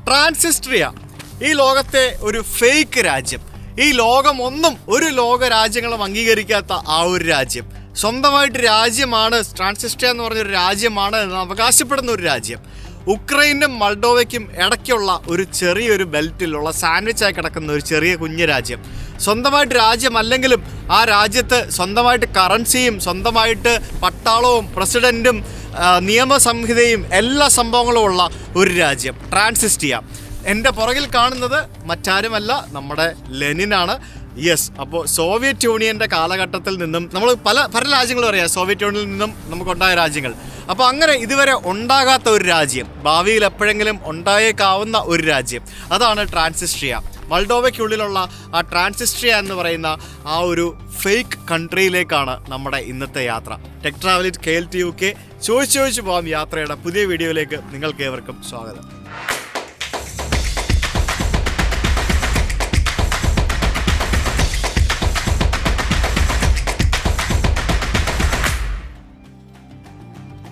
ട്രാൻസിസ്ട്രിയ ഈ ലോകത്തെ ഒരു ഫേക്ക് രാജ്യം. ഈ ലോകം ഒന്നും ഒരു ലോക രാജ്യങ്ങളും അംഗീകരിക്കാത്ത ആ ഒരു രാജ്യം. സ്വന്തമായിട്ട് രാജ്യമാണ് ട്രാൻസിസ്ട്രിയ എന്ന് പറഞ്ഞൊരു രാജ്യമാണ് എന്ന് അവകാശപ്പെടുന്ന ഒരു രാജ്യം. ഉക്രൈനും മൾഡോവയ്ക്കും ഇടയ്ക്കുള്ള ഒരു ചെറിയൊരു ബെൽറ്റിലുള്ള സാൻഡ്വിച്ചായി കിടക്കുന്ന ഒരു ചെറിയ കുഞ്ഞു രാജ്യം. സ്വന്തമായിട്ട് രാജ്യമല്ലെങ്കിലും ആ രാജ്യത്ത് സ്വന്തമായിട്ട് കറൻസിയും സ്വന്തമായിട്ട് പട്ടാളവും പ്രസിഡൻറ്റും നിയമസംഹിതയും എല്ലാ സംഭവങ്ങളും ഉള്ള ഒരു രാജ്യം ട്രാൻസിസ്ട്രിയ. എൻ്റെ പുറകിൽ കാണുന്നത് മറ്റാരുമല്ല, നമ്മുടെ ലെനിനാണ്. യെസ്, അപ്പോൾ സോവിയറ്റ് യൂണിയൻ്റെ കാലഘട്ടത്തിൽ നിന്നും നമ്മൾ പല രാജ്യങ്ങളും അറിയാം, സോവിയറ്റ് യൂണിയനിൽ നിന്നും നമുക്കുണ്ടായ രാജ്യങ്ങൾ. അപ്പോൾ അങ്ങനെ ഇതുവരെ ഉണ്ടാകാത്ത ഒരു രാജ്യം, ഭാവിയിൽ എപ്പോഴെങ്കിലും ഉണ്ടായേക്കാവുന്ന ഒരു രാജ്യം, അതാണ് ട്രാൻസിസ്ട്രിയ. മൾഡോവയ്ക്കുള്ളിലുള്ള ആ ട്രാൻസിസ്ട്രിയ എന്ന് പറയുന്ന ആ ഒരു ഫേക്ക് കൺട്രിയിലേക്കാണ് നമ്മുടെ ഇന്നത്തെ യാത്ര. Tech travel with KLT UK ചോദിച്ചു പോകാം യാത്രയുടെ പുതിയ വീഡിയോയിലേക്ക് നിങ്ങൾക്ക് ഏവർക്കും സ്വാഗതം.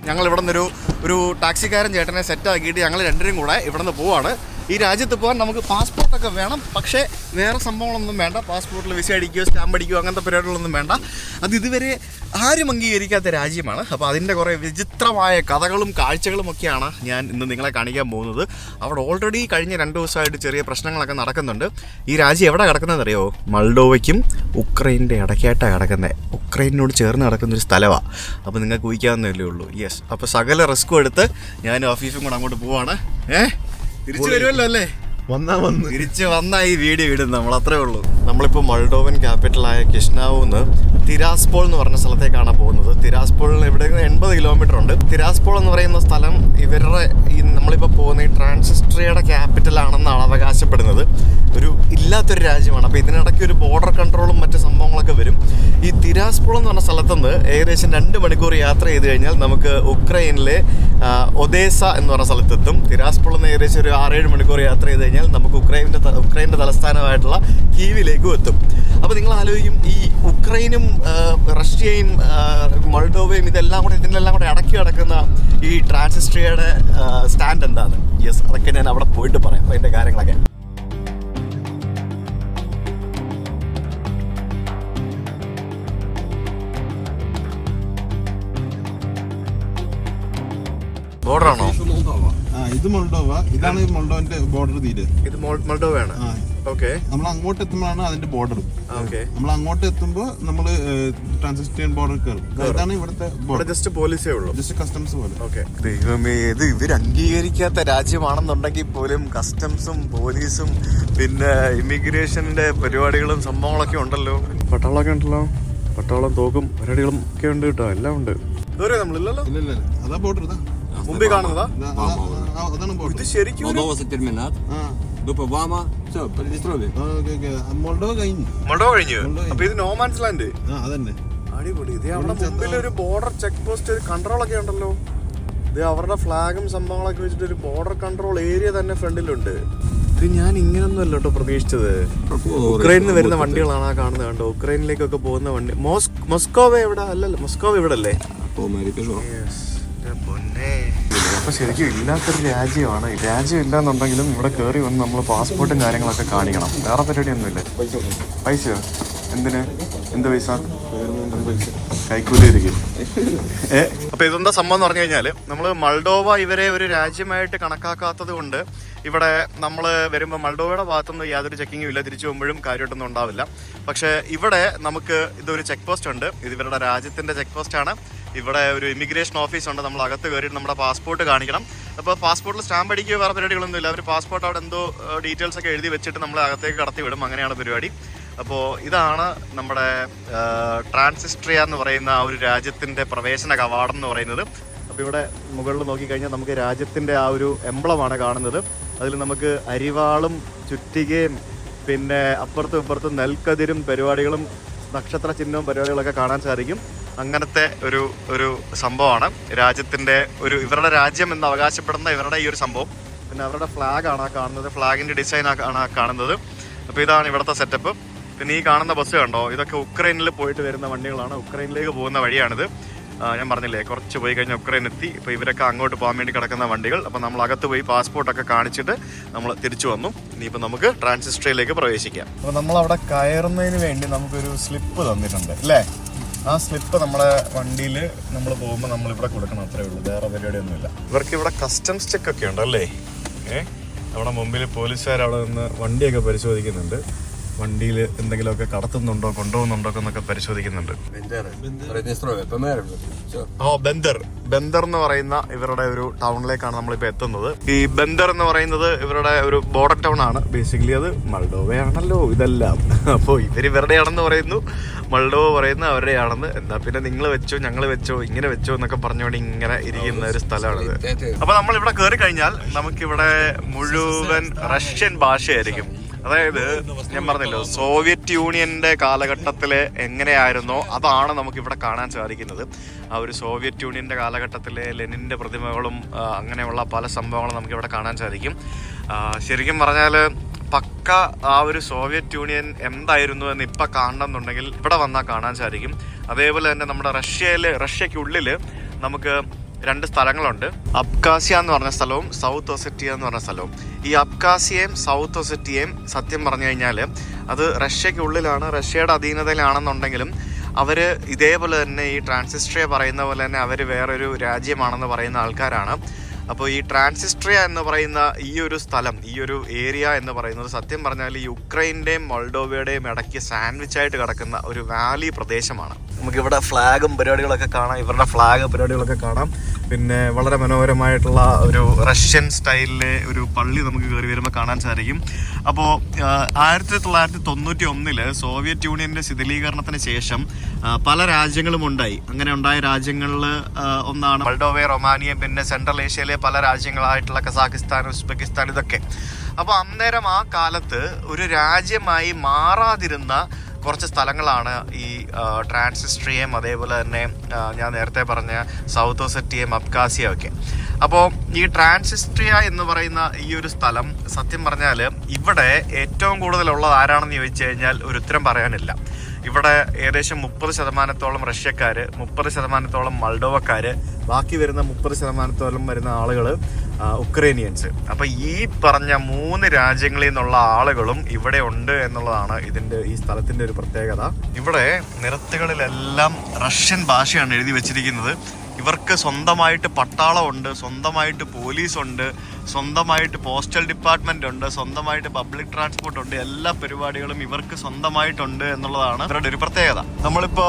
ഞങ്ങൾ ഇവിടെ നിന്നൊരു ടാക്സിക്കാരൻ ചേട്ടനെ സെറ്റാക്കിയിട്ട് ഞങ്ങൾ രണ്ടുപേരും കൂടെ ഇവിടെ നിന്ന് പോവാണ്. ഈ രാജ്യത്ത് പോകാൻ നമുക്ക് പാസ്പോർട്ടൊക്കെ വേണം, പക്ഷേ വേറെ സംഭവങ്ങളൊന്നും വേണ്ട. പാസ്പോർട്ടിൽ വിസ അടിക്കുകയോ സ്റ്റാമ്പ് അടിക്കുകയോ അങ്ങനത്തെ പരിപാടികളൊന്നും വേണ്ട. അത് ഇതുവരെ ആരും അംഗീകരിക്കാത്ത രാജ്യമാണ്. അപ്പോൾ അതിൻ്റെ കുറേ വിചിത്രമായ കഥകളും കാഴ്ചകളും ഒക്കെയാണ് ഞാൻ ഇന്ന് നിങ്ങളെ കാണിക്കാൻ പോകുന്നത്. അവിടെ ഓൾറെഡി കഴിഞ്ഞ 2 ദിവസമായിട്ട് ചെറിയ പ്രശ്നങ്ങളൊക്കെ നടക്കുന്നുണ്ട്. ഈ രാജ്യം എവിടെ കിടക്കുന്നതെന്നറിയോ? മൾഡോവയ്ക്കും ഉക്രൈൻ്റെ ഇടയ്ക്കായിട്ടാണ് കിടക്കുന്നത്. ഉക്രൈനോട് ചേർന്ന് കിടക്കുന്നൊരു സ്ഥലമാണ്. അപ്പോൾ നിങ്ങൾക്ക് ഊഹിക്കാവുന്നതല്ലേ ഉള്ളൂ. യെസ്, അപ്പോൾ സകല റിസ്ക്കും എടുത്ത് ഞാൻ ഓഫീസും കൂടെ അങ്ങോട്ട് പോവാണ്. തിരിച്ചു വരുമല്ലോ അല്ലേ? തിരിച്ച് വന്ന ഈ വീഡിയോ ഇടും നമ്മൾ, അത്രേ ഉള്ളൂ. നമ്മളിപ്പോൾ മൾഡോവൻ ക്യാപിറ്റലായ കിഷ്നാവൂന്ന് തിരാസ്പോൾ എന്ന് പറഞ്ഞ സ്ഥലത്തേക്കാണ് പോകുന്നത്. തിരാസ്പോളിൽ ഇവിടെ 80 കിലോമീറ്റർ ഉണ്ട്. തിരാസ്പോൾ എന്ന് പറയുന്ന സ്ഥലം ഇവരുടെ നമ്മളിപ്പോൾ പോകുന്ന ഈ ട്രാൻസിസ്ട്രിയയുടെ ക്യാപിറ്റലാണെന്നാണ് അവകാശപ്പെടുന്നത്. ഒരു ഇല്ലാത്തൊരു രാജ്യമാണ്. അപ്പോൾ ഇതിനിടയ്ക്ക് ഒരു ബോർഡർ കൺട്രോളും മറ്റ് സംഭവങ്ങളൊക്കെ വരും. ഈ തിരാസ്പോൾ എന്ന് പറഞ്ഞ സ്ഥലത്തുനിന്ന് ഏകദേശം 2 മണിക്കൂർ യാത്ര ചെയ്ത് കഴിഞ്ഞാൽ നമുക്ക് ഉക്രൈനിലെ ഒദേസ എന്ന് പറഞ്ഞ സ്ഥലത്തെത്തും. തിരാസ്പോളിൽ നിന്ന് ഏകദേശം ഒരു 6-7 മണിക്കൂർ യാത്ര ചെയ്ത് കഴിഞ്ഞാൽ നമുക്ക് ഉക്രൈൻ്റെ തലസ്ഥാനമായിട്ടുള്ള കീവിലേക്കും എത്തും. അപ്പോൾ നിങ്ങൾ ആലോചിക്കും, ഈ ഉക്രൈനും റഷ്യയും മൾഡോവയും ഇതിനെല്ലാം കൂടെ ഇടയ്ക്ക് കിടക്കുന്ന ഈ ട്രാൻസിസ്ട്രിയയുടെ സ്റ്റാൻഡ് എന്താണ്? യെസ്, അതൊക്കെ ഞാൻ അവിടെ പോയിട്ട് പറയാം അതിൻ്റെ കാര്യങ്ങളൊക്കെ. ബോർഡറാണോ? ഇത് മൾഡോവ. ഇതാണ് മൾഡോവന്റെ ബോർഡർ തീര്. ഇത് മൾഡോവയാണ്. ഓക്കെ, നമ്മൾ അങ്ങോട്ട് എത്തുമ്പോഴാണ് അതിന്റെ ബോർഡർ. നമ്മൾ അങ്ങോട്ട് എത്തുമ്പോൾ നമ്മൾ ട്രാൻസിസ്ട്രിയൻ ബോർഡർ കയറും. ഇതാണ് ഇവിടുത്തെ ബോർഡർ. ജസ്റ്റ് പോലീസേ ഉള്ളൂ, ജസ്റ്റ് കസ്റ്റംസ് പോലെ. ഓക്കെ. ദൈവമേ, ഇത് ഇവർ അംഗീകരിക്കാത്ത രാജ്യമാണെന്നുണ്ടെങ്കിൽ പോലും കസ്റ്റംസും പോലീസും പിന്നെ ഇമിഗ്രേഷന്റെ പരിപാടികളും സംഭവങ്ങളൊക്കെ ഉണ്ടല്ലോ. പട്ടാളമൊക്കെ ഉണ്ടല്ലോ, പട്ടാളം തോക്കും പരിപാടികളും ഒക്കെ ഉണ്ട് കേട്ടോ, എല്ലാം ഉണ്ട്. ഇതുവരെ നമ്മളില്ലല്ലോ. ഇല്ല, അതാ ബോർഡർ. ഇതാ മുമ്പിൽ കാണുന്നതാ, അതാണ് ബോർഡർ. ഇത് ശരിക്കും മോൾഡോവ കഴിഞ്ഞു. അപ്പൊ ഇത് നോമാൻസ് ലാൻഡ്. അതന്നെ, അടിപൊളി. ഇത് അവിടെ മുമ്പിൽ ഒരു ബോർഡർ ചെക്ക് പോസ്റ്റ് കൺട്രോൾ ഒക്കെ ഉണ്ടല്ലോ. ഇത് അവരുടെ ഫ്ലാഗും സംഭവങ്ങളൊക്കെ വെച്ചിട്ട് ഒരു ബോർഡർ കൺട്രോൾ ഏരിയ തന്നെ ഫ്രണ്ടിലുണ്ട്. ഇത് ഞാൻ ഇങ്ങനൊന്നും അല്ല കേട്ടോ പ്രതീക്ഷിച്ചത്. ഉക്രൈനിൽ നിന്ന് വരുന്ന വണ്ടികളാണ് ആ കാണുന്നത്, കണ്ടോ? ഉക്രൈനിലേക്കൊക്കെ പോകുന്ന വണ്ടി. മോസ്കോവ എവിടെ? അല്ലല്ലോ, മോസ്കോവ ഇവിടെ അല്ലേ? അപ്പൊ ശരിക്കും ഇല്ലാത്തൊരു രാജ്യമാണ്. രാജ്യം ഇല്ലാന്നുണ്ടെങ്കിലും ഇവിടെ കയറി വന്ന് നമ്മൾ പാസ്പോർട്ടും കാര്യങ്ങളൊക്കെ കാണിക്കണം. വേറെ പരിപാടിയൊന്നുമില്ല. പൈസയോ? എന്ത് പൈസ? കൈക്കൂലി ഇരിക്കും. അപ്പൊ ഇതെന്താ സംഭവം എന്ന് പറഞ്ഞു കഴിഞ്ഞാൽ, നമ്മൾ മൾഡോവ ഇവരെ ഒരു രാജ്യമായിട്ട് കണക്കാക്കാത്തത് കൊണ്ട് ഇവിടെ നമ്മൾ വരുമ്പോൾ മൾഡോവയുടെ ഭാഗത്തുനിന്ന് യാതൊരു ചെക്കിങ്ങും ഇല്ല. തിരിച്ചു പോകുമ്പോഴും കാര്യമായിട്ടൊന്നും ഉണ്ടാവില്ല. പക്ഷേ ഇവിടെ നമുക്ക് ഇതൊരു ചെക്ക് പോസ്റ്റ് ഉണ്ട്. ഇത് ഇവരുടെ രാജ്യത്തിന്റെ ചെക്ക് പോസ്റ്റ് ആണ്. ഇവിടെ ഒരു ഇമിഗ്രേഷൻ ഓഫീസ് ഉണ്ട്. നമ്മൾ അകത്ത് കയറിയിട്ട് നമ്മുടെ പാസ്പോർട്ട് കാണിക്കണം. അപ്പോൾ പാസ്പോർട്ടിൽ സ്റ്റാമ്പ് അടിക്കുകയോ വേറെ പരിപാടികളൊന്നും ഇല്ല. അവർ പാസ്പോർട്ട് അവിടെ എന്തോ ഡീറ്റെയിൽസ് ഒക്കെ എഴുതി വെച്ചിട്ട് നമ്മളെ അകത്തേക്ക് കടത്തി വിടും. അങ്ങനെയാണ് പരിപാടി. അപ്പോൾ ഇതാണ് നമ്മുടെ ട്രാൻസിസ്ട്രിയ എന്ന് പറയുന്ന ആ ഒരു രാജ്യത്തിൻ്റെ പ്രവേശന കവാടം എന്ന് പറയുന്നത്. അപ്പോൾ ഇവിടെ മുകളിൽ നോക്കിക്കഴിഞ്ഞാൽ നമുക്ക് രാജ്യത്തിൻ്റെ ആ ഒരു എംബ്ലമാണ് കാണുന്നത്. അതിൽ നമുക്ക് അരിവാളും ചുറ്റികയും പിന്നെ അപ്പുറത്തും ഇപ്പുറത്തും നെൽക്കതിരും പരിപാടികളും നക്ഷത്ര ചിഹ്നവും പരിപാടികളൊക്കെ കാണാൻ സാധിക്കും. അങ്ങനത്തെ ഒരു സംഭവമാണ് രാജ്യത്തിൻ്റെ ഇവരുടെ രാജ്യം എന്ന് അവകാശപ്പെടുന്ന ഇവരുടെ ഈ ഒരു സംഭവം. പിന്നെ അവരുടെ ഫ്ലാഗാണ് ആ കാണുന്നത്, ഫ്ലാഗിൻ്റെ ഡിസൈൻ ആണ് ആ കാണുന്നത്. അപ്പോൾ ഇതാണ് ഇവിടുത്തെ സെറ്റപ്പ്. പിന്നെ ഈ കാണുന്ന ബസ് കണ്ടോ, ഇതൊക്കെ ഉക്രൈനിൽ പോയിട്ട് വരുന്ന വണ്ടികളാണ്. ഉക്രൈനിലേക്ക് പോകുന്ന വഴിയാണിത്. ഞാൻ പറഞ്ഞില്ലേ കുറച്ച് പോയി കഴിഞ്ഞാൽ ഉക്രൈൻ എത്തി. ഇപ്പോൾ ഇവരൊക്കെ അങ്ങോട്ട് പോകാൻ വേണ്ടി കിടക്കുന്ന വണ്ടികൾ. അപ്പോൾ നമ്മൾ അകത്ത് പോയി പാസ്പോർട്ടൊക്കെ കാണിച്ചിട്ട് നമ്മൾ തിരിച്ചു വന്നു. ഇനിയിപ്പോൾ നമുക്ക് ട്രാൻസിസ്റ്ററിയിലേക്ക് പ്രവേശിക്കാം. അപ്പോൾ നമ്മളവിടെ കയറുന്നതിന് വേണ്ടി നമുക്കൊരു സ്ലിപ്പ് തന്നിട്ടുണ്ട് അല്ലേ? ആ സ്ലിപ്പ് നമ്മുടെ വണ്ടിയിൽ നമ്മൾ പോകുമ്പോൾ നമ്മളിവിടെ കൊടുക്കണം, അത്രേ ഉള്ളൂ, വേറെ പരിപാടിയൊന്നുമില്ല. ഇവർക്ക് ഇവിടെ കസ്റ്റംസ് ചെക്ക് ഒക്കെ ഉണ്ടല്ലേ? നമ്മുടെ മുമ്പിൽ പോലീസുകാർ അവിടെ നിന്ന് വണ്ടിയൊക്കെ പരിശോധിക്കുന്നുണ്ട്. വണ്ടിയിൽ എന്തെങ്കിലുമൊക്കെ കടത്തുന്നുണ്ടോ കൊണ്ടുപോകുന്നുണ്ടോ എന്നൊക്കെ പരിശോധിക്കുന്നുണ്ട്. ബന്ദർ എന്ന് പറയുന്ന ഇവരുടെ ഒരു ടൗണിലേക്കാണ് നമ്മളിപ്പോൾ എത്തുന്നത്. ഈ ബന്ദർ എന്ന് പറയുന്നത് ഇവരുടെ ഒരു ബോർഡർ ടൗൺ ആണ്. ബേസിക്കലി അത് മൾഡോവയാണല്ലോ ഇതെല്ലാം. അപ്പോൾ ഇവരുടെയാണെന്ന് പറയുന്നു, മൾഡോവ പറയുന്നു അവരുടെയാണെന്ന്. എന്താ പിന്നെ നിങ്ങൾ വെച്ചോ ഞങ്ങൾ വെച്ചോ ഇങ്ങനെ വെച്ചോ എന്നൊക്കെ പറഞ്ഞുകൊണ്ട് ഇങ്ങനെ ഇരിക്കുന്ന ഒരു സ്ഥലമാണിത്. അപ്പോൾ നമ്മളിവിടെ കയറി കഴിഞ്ഞാൽ നമുക്കിവിടെ മുഴുവൻ റഷ്യൻ ഭാഷയായിരിക്കും. അതായത് ഞാൻ പറഞ്ഞല്ലോ, സോവിയറ്റ് യൂണിയന്റെ കാലഘട്ടത്തിൽ എങ്ങനെയായിരുന്നോ അതാണ് നമുക്കിവിടെ കാണാൻ സാധിക്കുന്നത്. ആ ഒരു സോവിയറ്റ് യൂണിയന്റെ കാലഘട്ടത്തിലെ ലെനിന്റെ പ്രതിമകളും അങ്ങനെയുള്ള പല സംഭവങ്ങളും നമുക്കിവിടെ കാണാൻ സാധിക്കും. ശരിക്കും പറഞ്ഞാൽ പക്ക ആ ഒരു സോവിയറ്റ് യൂണിയൻ എന്തായിരുന്നു എന്ന് ഇപ്പം കാണണമെന്നുണ്ടെങ്കിൽ ഇവിടെ വന്നാൽ കാണാൻ സാധിക്കും. അതേപോലെ തന്നെ നമ്മുടെ റഷ്യക്കുള്ളിൽ നമുക്ക് 2 സ്ഥലങ്ങളുണ്ട്. അബ്ഖാസിയ എന്ന് പറഞ്ഞ സ്ഥലവും സൗത്ത് ഒസറ്റിയ എന്ന് പറഞ്ഞ സ്ഥലവും. ഈ അബ്ഖാസിയയും സൗത്ത് ഒസറ്റിയയും സത്യം പറഞ്ഞു കഴിഞ്ഞാൽ അത് റഷ്യക്കുള്ളിലാണ്, റഷ്യയുടെ അധീനതയിലാണെന്നുണ്ടെങ്കിലും അവർ ഇതേപോലെ തന്നെ ഈ ട്രാൻസിസ്ട്രിയ പറയുന്ന പോലെ തന്നെ അവർ വേറൊരു രാജ്യമാണെന്ന് പറയുന്ന ആൾക്കാരാണ്. അപ്പോൾ ഈ ട്രാൻസിസ്ട്രിയ എന്ന് പറയുന്ന ഈ ഒരു സ്ഥലം, ഈ ഒരു ഏരിയ എന്ന് പറയുന്നത് സത്യം പറഞ്ഞാൽ ഈ യുക്രൈൻ്റെയും മോൾഡോവയുടെയും ഇടയ്ക്ക് സാൻഡ്വിച്ചായിട്ട് കിടക്കുന്ന ഒരു വാലി പ്രദേശമാണ്. നമുക്കിവിടെ ഫ്ലാഗും പരിപാടികളൊക്കെ കാണാം, ഇവരുടെ ഫ്ലാഗ് പരിപാടികളൊക്കെ കാണാം. പിന്നെ വളരെ മനോഹരമായിട്ടുള്ള ഒരു റഷ്യൻ സ്റ്റൈലിലെ ഒരു പള്ളി നമുക്ക് കയറി വരുമ്പോൾ കാണാൻ സാധിക്കും. അപ്പോൾ 1991 സോവിയറ്റ് യൂണിയൻ്റെ ശിഥിലീകരണത്തിന് ശേഷം പല രാജ്യങ്ങളും ഉണ്ടായി. അങ്ങനെ ഉണ്ടായ രാജ്യങ്ങളിൽ ഒന്നാണ് മോൾഡോവ, റൊമാനിയ, പിന്നെ സെൻട്രൽ ഏഷ്യയിലെ പല രാജ്യങ്ങളായിട്ടുള്ള കസാഖിസ്ഥാൻ, ഉസ്ബെക്കിസ്ഥാൻ ഇതൊക്കെ. അപ്പോൾ അന്നേരം ആ കാലത്ത് ഒരു രാജ്യമായി മാറാതിരുന്ന കുറച്ച് സ്ഥലങ്ങളാണ് ഈ ട്രാൻസിസ്ട്രിയയും അതേപോലെ തന്നെ ഞാൻ നേരത്തെ പറഞ്ഞ സൗത്ത് ഒസറ്റിയയും അബ്ഖാസിയ ഒക്കെ. അപ്പോൾ ഈ ട്രാൻസിസ്ട്രിയ എന്ന് പറയുന്ന ഈ ഒരു സ്ഥലം സത്യം പറഞ്ഞാൽ ഇവിടെ ഏറ്റവും കൂടുതലുള്ളത് ആരാണെന്ന് ചോദിച്ചു കഴിഞ്ഞാൽ ഒരു ഉത്തരം പറയാനില്ല. ഇവിടെ ഏകദേശം 30% റഷ്യക്കാർ, 30% മൾഡോവക്കാർ, ബാക്കി വരുന്ന 30% വരുന്ന ആളുകൾ ഉക്രൈനിയൻസ്. അപ്പോൾ ഈ പറഞ്ഞ 3 രാജ്യങ്ങളിൽ നിന്നുള്ള ആളുകളും ഇവിടെ ഉണ്ട് എന്നുള്ളതാണ് ഈ സ്ഥലത്തിൻ്റെ ഒരു പ്രത്യേകത. ഇവിടെ നിരത്തുകളിലെല്ലാം റഷ്യൻ ഭാഷയാണ് എഴുതി വെച്ചിരിക്കുന്നത്. ഇവർക്ക് സ്വന്തമായിട്ട് പട്ടാളമുണ്ട്, സ്വന്തമായിട്ട് പോലീസുണ്ട്, സ്വന്തമായിട്ട് പോസ്റ്റൽ ഡിപ്പാർട്ട്മെന്റ് ഉണ്ട്, സ്വന്തമായിട്ട് പബ്ലിക് ട്രാൻസ്പോർട്ട് ഉണ്ട്. എല്ലാ പരിപാടികളും ഇവർക്ക് സ്വന്തമായിട്ടുണ്ട് എന്നുള്ളതാണ് ഇവരുടെ ഒരു പ്രത്യേകത. നമ്മളിപ്പോ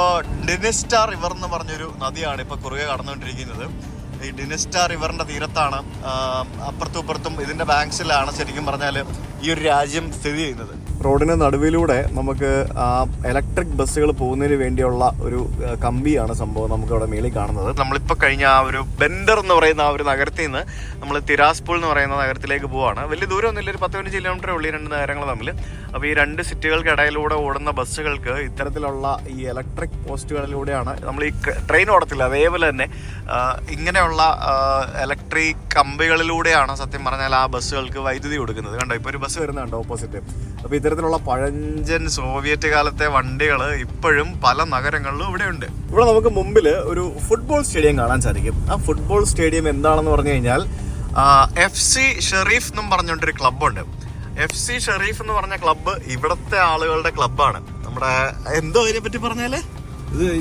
ഡിനിസ്റ്റാ റിവർ എന്ന് പറഞ്ഞൊരു നദിയാണ് ഇപ്പൊ കുറുകെ കടന്നുകൊണ്ടിരിക്കുന്നത്. ഈ ഡിനിസ്റ്റാ റിവറിന്റെ തീരത്താണ്, അപ്പുറത്തും ഇപ്പുറത്തും ഇതിന്റെ ബാങ്ക്സിലാണ് ശരിക്കും പറഞ്ഞാൽ ഈ ഒരു രാജ്യം സ്ഥിതി ചെയ്യുന്നത്. റോഡിന് നടുവിലൂടെ നമുക്ക് ഇലക്ട്രിക് ബസ്സുകൾ പോകുന്നതിന് വേണ്ടിയുള്ള ഒരു കമ്പിയാണ് സംഭവം നമുക്ക് അവിടെ മേളിൽ കാണുന്നത്. നമ്മളിപ്പോൾ കഴിഞ്ഞ ആ ഒരു ബന്ദർ എന്ന് പറയുന്ന ആ ഒരു നഗരത്തിൽ നിന്ന് നമ്മൾ തിരാസ്പൂൾ എന്ന് പറയുന്ന നഗരത്തിലേക്ക് പോവാണ്. വലിയ ദൂരമൊന്നുമില്ല, ഒരു 15 കിലോമീറ്റർ ഉള്ളി 2 നഗരങ്ങൾ തമ്മിൽ. അപ്പോൾ ഈ 2 സിറ്റികൾക്കിടയിലൂടെ ഓടുന്ന ബസ്സുകൾക്ക് ഇത്തരത്തിലുള്ള ഈ ഇലക്ട്രിക് പോസ്റ്റുകളിലൂടെയാണ് നമ്മൾ ഈ ട്രെയിൻ ഓടത്തില്ല, അതേപോലെ തന്നെ ഇങ്ങനെയുള്ള ഇലക്ട്രിക് കമ്പികളിലൂടെയാണ് സത്യം പറഞ്ഞാൽ ആ ബസ്സുകൾക്ക് വൈദ്യുതി കൊടുക്കുന്നത്. കണ്ടോ, ഇപ്പോൾ ഒരു ബസ് വരുന്നുണ്ട് ഓപ്പോസിറ്റ്. അപ്പോൾ ഇത്തരത്തിലുള്ള പഴഞ്ചൻ സോവിയറ്റ് കാലത്തെ വണ്ടികൾ ഇപ്പോഴും പല നഗരങ്ങളിലും ഇവിടെ ഉണ്ട്. ഇവിടെ നമുക്ക് മുമ്പിൽ ഒരു ഫുട്ബോൾ സ്റ്റേഡിയം കാണാൻ സാധിക്കും. ആ ഫുട്ബോൾ സ്റ്റേഡിയം എന്താണെന്ന് പറഞ്ഞു കഴിഞ്ഞാൽ FC ഷെറീഫ് എന്നും പറഞ്ഞുകൊണ്ടൊരു ക്ലബ്ബുണ്ട്. FC ഷെറീഫ് എന്ന് പറഞ്ഞ ക്ലബ്ബ് ഇവിടുത്തെ ആളുകളുടെ ക്ലബ്ബാണ്. നമ്മുടെ എന്തോ അതിനെ പറ്റി പറഞ്ഞാല്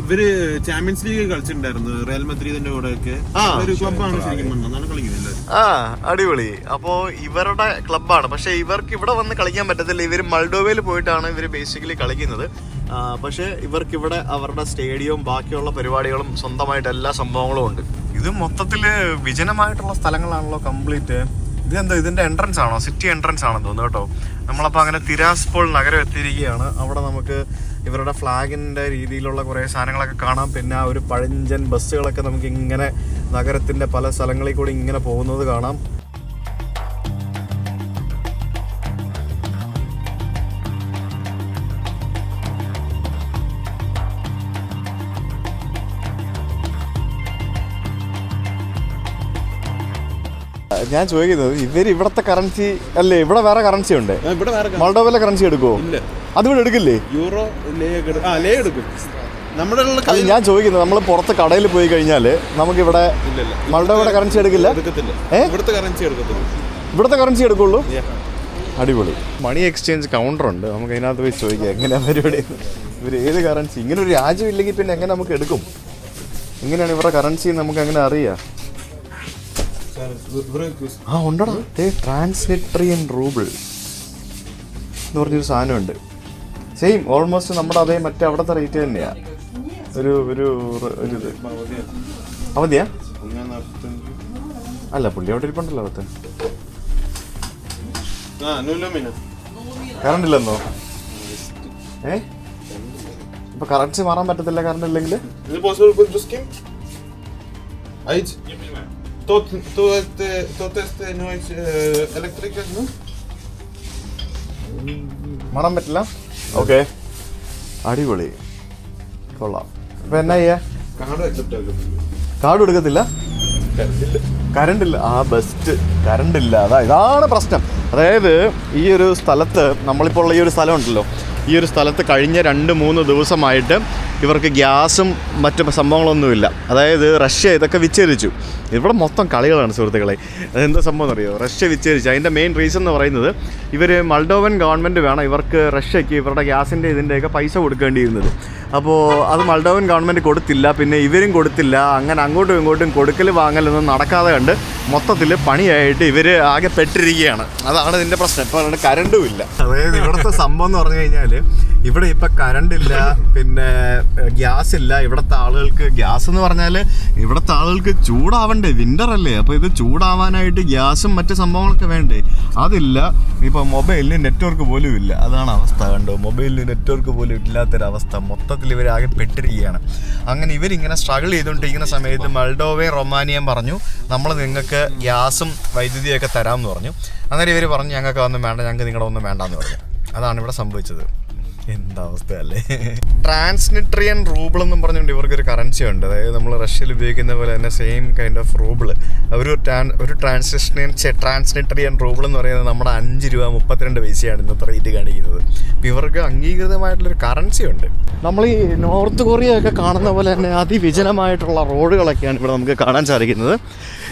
ഇവര് ചാമ്പ്യൻസ് ലീഗ് കളിച്ചിട്ടുണ്ടായിരുന്നു റയൽ മദ്രീദിന്റെ കൂടെ ഒക്കെ. ഒരു ക്ലബ്ബാണ് ശരിക്കും കളിക്കുന്നത്. അടിപൊളി. അപ്പോ ഇവരുടെ ക്ലബ്ബാണ്. പക്ഷെ ഇവർക്ക് ഇവിടെ വന്ന് കളിക്കാൻ പറ്റത്തില്ല. ഇവർ മൾഡോവയിൽ പോയിട്ടാണ് ഇവർ ബേസിക്കലി കളിക്കുന്നത്. പക്ഷെ ഇവർക്ക് ഇവിടെ അവരുടെ സ്റ്റേഡിയവും ബാക്കിയുള്ള പരിപാടികളും സ്വന്തമായിട്ട് എല്ലാ സംഭവങ്ങളും ഉണ്ട്. ഇത് മൊത്തത്തില് വിജനമായിട്ടുള്ള സ്ഥലങ്ങളാണല്ലോ കംപ്ലീറ്റ്. ഇതെന്താ, ഇതിന്റെ എൻട്രൻസ് ആണോ? സിറ്റി എൻട്രൻസ് ആണെന്ന് തോന്നുന്നു കേട്ടോ. നമ്മളപ്പോൾ അങ്ങനെ തിരാസ്പോൾ നഗരം എത്തിയിരിക്കുകയാണ്. അവിടെ നമുക്ക് ഇവരുടെ ഫ്ലാഗിൻ്റെ രീതിയിലുള്ള കുറേ സാധനങ്ങളൊക്കെ കാണാം. പിന്നെ ആ ഒരു പഴഞ്ചൻ ബസ്സുകളൊക്കെ നമുക്ക് ഇങ്ങനെ നഗരത്തിൻ്റെ പല സ്ഥലങ്ങളിൽ കൂടി ഇങ്ങനെ പോകുന്നത് കാണാം. ഞാൻ ചോദിക്കുന്നത്, ഇവർ ഇവിടത്തെ കറൻസി അല്ലേ? ഇവിടെ വേറെ കറൻസി ഉണ്ട്. ഇവിടെ മോൾഡോവയിലെ കറൻസി എടുക്കുമോ? അതിവിടെ എടുക്കില്ലേ? യൂറോ ലേ എടുക്കും. നമ്മുടെ ഞാൻ ചോദിക്കുന്നത്, നമ്മൾ പുറത്ത് കടയിൽ പോയി കഴിഞ്ഞാൽ നമുക്കിവിടെ മൾഡോവയുടെ കറൻസി എടുക്കില്ല? ഇവിടുത്തെ കറൻസി എടുക്കത്തില്ല. ഇവിടുത്തെ കറൻസി എടുക്കുള്ളൂ? അടിപൊളി. മണി എക്സ്ചേഞ്ച് കൗണ്ടറുണ്ട്, നമുക്ക് അതിനകത്ത് പോയി ചോദിക്കാം എങ്ങനെയാണ് പരിപാടി. ഇവർ ഏത് കറൻസി, ഇങ്ങനെ ഒരു രാജ്യം ഇല്ലെങ്കിൽ പിന്നെ എങ്ങനെ നമുക്ക് എടുക്കും? എങ്ങനെയാണ് ഇവരുടെ കറൻസി നമുക്ക് എങ്ങനെ അറിയാം? ഉണ്ടടാ, ട്രാൻസ്നിട്രിയൻ റൂബിൾ എന്ന് പറഞ്ഞൊരു സാധനമുണ്ട്. സെയിം ഓൾമോസ്റ്റ് നമ്മുടെ അതേ മറ്റേ അവിടുത്തെ റേറ്റ് തന്നെയാണ്. ഒരു ഒരു ഇത് അവധിയാ? അല്ല, പുള്ളി അവിടെ ഇരിപ്പുണ്ടല്ലോ അവത്ത്. കറണ്ട് ഇല്ലെന്നോ? ഇപ്പൊ കറൻസി മാറാൻ പറ്റത്തില്ല കറണ്ട് ഇല്ലെങ്കിൽ? മാറാൻ പറ്റില്ല? ഓക്കെ, അടിപൊളി, കൊള്ളാം. അപ്പൊ എന്നാ ചെയ്യാ? കാർഡ് എടുക്കത്തില്ല? കറണ്ട് ഇല്ല. ബെസ്റ്റ്, കറണ്ട് ഇല്ല. ഇതാണ് പ്രശ്നം. അതായത് ഈ ഒരു സ്ഥലത്ത്, നമ്മളിപ്പോൾ ഉള്ള ഈ ഒരു സ്ഥലം ഉണ്ടല്ലോ, ഈ ഒരു സ്ഥലത്ത് കഴിഞ്ഞ 2-3 ദിവസമായിട്ട് ഇവർക്ക് ഗ്യാസും മറ്റു സംഭവങ്ങളൊന്നുമില്ല. അതായത് റഷ്യ ഇതൊക്കെ വിച്ഛേദിച്ചു. ഇവിടെ മൊത്തം കളികളാണ് സുഹൃത്തുക്കളെ. അതെന്താ സംഭവം എന്നറിയോ? റഷ്യ വിച്ഛേദിച്ചു. അതിൻ്റെ മെയിൻ റീസൺ എന്ന് പറയുന്നത്, ഇവർ മൾഡോവൻ ഗവൺമെൻറ് വേണം ഇവർക്ക് റഷ്യയ്ക്ക് ഇവരുടെ ഗ്യാസിൻ്റെ ഇതിൻ്റെയൊക്കെ പൈസ കൊടുക്കേണ്ടിയിരുന്നത്. അപ്പോൾ അത് മൾഡോവൻ ഗവൺമെൻറ് കൊടുത്തില്ല, പിന്നെ ഇവരും കൊടുത്തില്ല. അങ്ങനെ അങ്ങോട്ടും ഇങ്ങോട്ടും കൊടുക്കൽ വാങ്ങലൊന്നും നടക്കാതെ കണ്ട് മൊത്തത്തിൽ പണിയായിട്ട് ഇവർ ആകെ പെട്ടിരിക്കുകയാണ്. അതാണ് ഇതിൻ്റെ പ്രശ്നം. ഇപ്പോൾ കരണ്ടും ഇല്ല. അതായത് ഇവിടുത്തെ സംഭവം എന്ന് പറഞ്ഞു കഴിഞ്ഞാൽ, ഇവിടെ ഇപ്പം കറണ്ടില്ല, പിന്നെ ഗ്യാസ് ഇല്ല. ഇവിടുത്തെ ആളുകൾക്ക് ഗ്യാസ് എന്ന് പറഞ്ഞാൽ ഇവിടുത്തെ ആളുകൾക്ക് ചൂടാവണ്ടേ, വിൻ്റർ അല്ലേ? അപ്പോൾ ഇത് ചൂടാവാനായിട്ട് ഗ്യാസും മറ്റ് സംഭവങ്ങളൊക്കെ വേണ്ടേ, അതില്ല. ഇപ്പോൾ മൊബൈലിന് നെറ്റ്വർക്ക് പോലും ഇല്ല. അതാണ് അവസ്ഥ. കണ്ടോ, മൊബൈലിന് നെറ്റ്വർക്ക് പോലും ഇല്ലാത്തൊരവസ്ഥ. മൊത്തത്തിൽ ഇവരാകെ പെട്ടിരിക്കുകയാണ്. അങ്ങനെ ഇവരിങ്ങനെ സ്ട്രഗിൾ ചെയ്തുകൊണ്ടിരിക്കുന്ന സമയത്ത് മൾഡോവയും റൊമാനിയയും പറഞ്ഞു, നമ്മൾ നിങ്ങൾക്ക് ഗ്യാസും വൈദ്യുതിയൊക്കെ തരാമെന്ന് പറഞ്ഞു. അന്നേരം ഇവർ പറഞ്ഞു, ഞങ്ങൾക്ക് ഒന്നും വേണ്ട, ഞങ്ങൾക്ക് നിങ്ങളുടെ ഒന്നും വേണ്ടാന്ന് പറഞ്ഞു. അതാണ് ഇവിടെ സംഭവിച്ചത്. എന്താ അവസ്ഥയല്ലേ? ട്രാൻസ്നിട്രിയൻ റൂബിൾ എന്നും പറഞ്ഞുകൊണ്ട് ഇവർക്കൊരു കറൻസി ഉണ്ട്. അതായത് നമ്മൾ റഷ്യയിൽ ഉപയോഗിക്കുന്ന പോലെ തന്നെ സെയിം കൈൻഡ് ഓഫ് റൂബിൾ. ഒരു ട്രാൻസ്നിട്രിയൻ റൂബിൾ എന്ന് പറയുന്നത് നമ്മുടെ 5 രൂപ 32 പൈസയാണ് ഇന്നത്തെ റേറ്റ് കാണിക്കുന്നത്. അപ്പോൾ ഇവർക്ക് അംഗീകൃതമായിട്ടുള്ളൊരു കറൻസി ഉണ്ട്. നമ്മൾ ഈ നോർത്ത് കൊറിയ ഒക്കെ കാണുന്ന പോലെ തന്നെ അതിവിജനമായിട്ടുള്ള റോഡുകളൊക്കെയാണ് ഇവിടെ നമുക്ക് കാണാൻ സാധിക്കുന്നത്.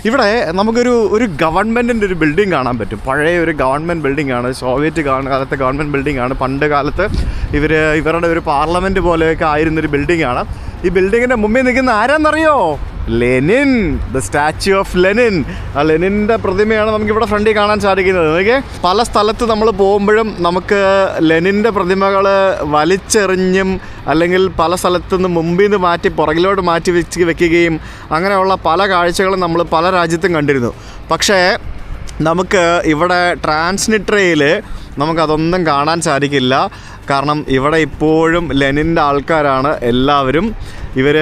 ഇവിടെ നമുക്കൊരു ഗവൺമെൻറ്റിൻ്റെ ഒരു ബിൽഡിംഗ് കാണാൻ പറ്റും. പഴയ ഒരു ഗവൺമെൻറ് ബിൽഡിംഗ് ആണ്. സോവിയറ്റ് കാലത്തെ ഗവൺമെൻറ് ബിൽഡിംഗ് ആണ്. പണ്ട് കാലത്ത് ഇവരുടെ ഒരു പാർലമെൻറ്റ് പോലെയൊക്കെ ആയിരുന്നൊരു ബിൽഡിംഗ് ആണ്. ഈ ബിൽഡിങ്ങിൻ്റെ മുമ്പിൽ നിൽക്കുന്ന ആരാന്നറിയോ? Lenin, the statue of Lenin. ആ ലെനിൻ്റെ പ്രതിമയാണ് നമുക്കിവിടെ ഫ്രണ്ടിൽ കാണാൻ സാധിക്കുന്നത്. ഓക്കെ, പല സ്ഥലത്ത് നമ്മൾ പോകുമ്പോഴും നമുക്ക് ലെനിൻ്റെ പ്രതിമകൾ വലിച്ചെറിഞ്ഞും അല്ലെങ്കിൽ പല സ്ഥലത്തുനിന്ന് മുമ്പിൽ നിന്ന് മാറ്റി പുറകിലോട്ട് മാറ്റി വെക്കുകയും അങ്ങനെയുള്ള പല കാഴ്ചകളും നമ്മൾ പല രാജ്യത്തും കണ്ടിരുന്നു. പക്ഷേ നമുക്ക് ഇവിടെ ട്രാൻസ്നിട്രിയയിൽ നമുക്കതൊന്നും കാണാൻ സാധിക്കില്ല. കാരണം ഇവിടെ ഇപ്പോഴും ലെനിൻ്റെ ആൾക്കാരാണ് എല്ലാവരും. ഇവർ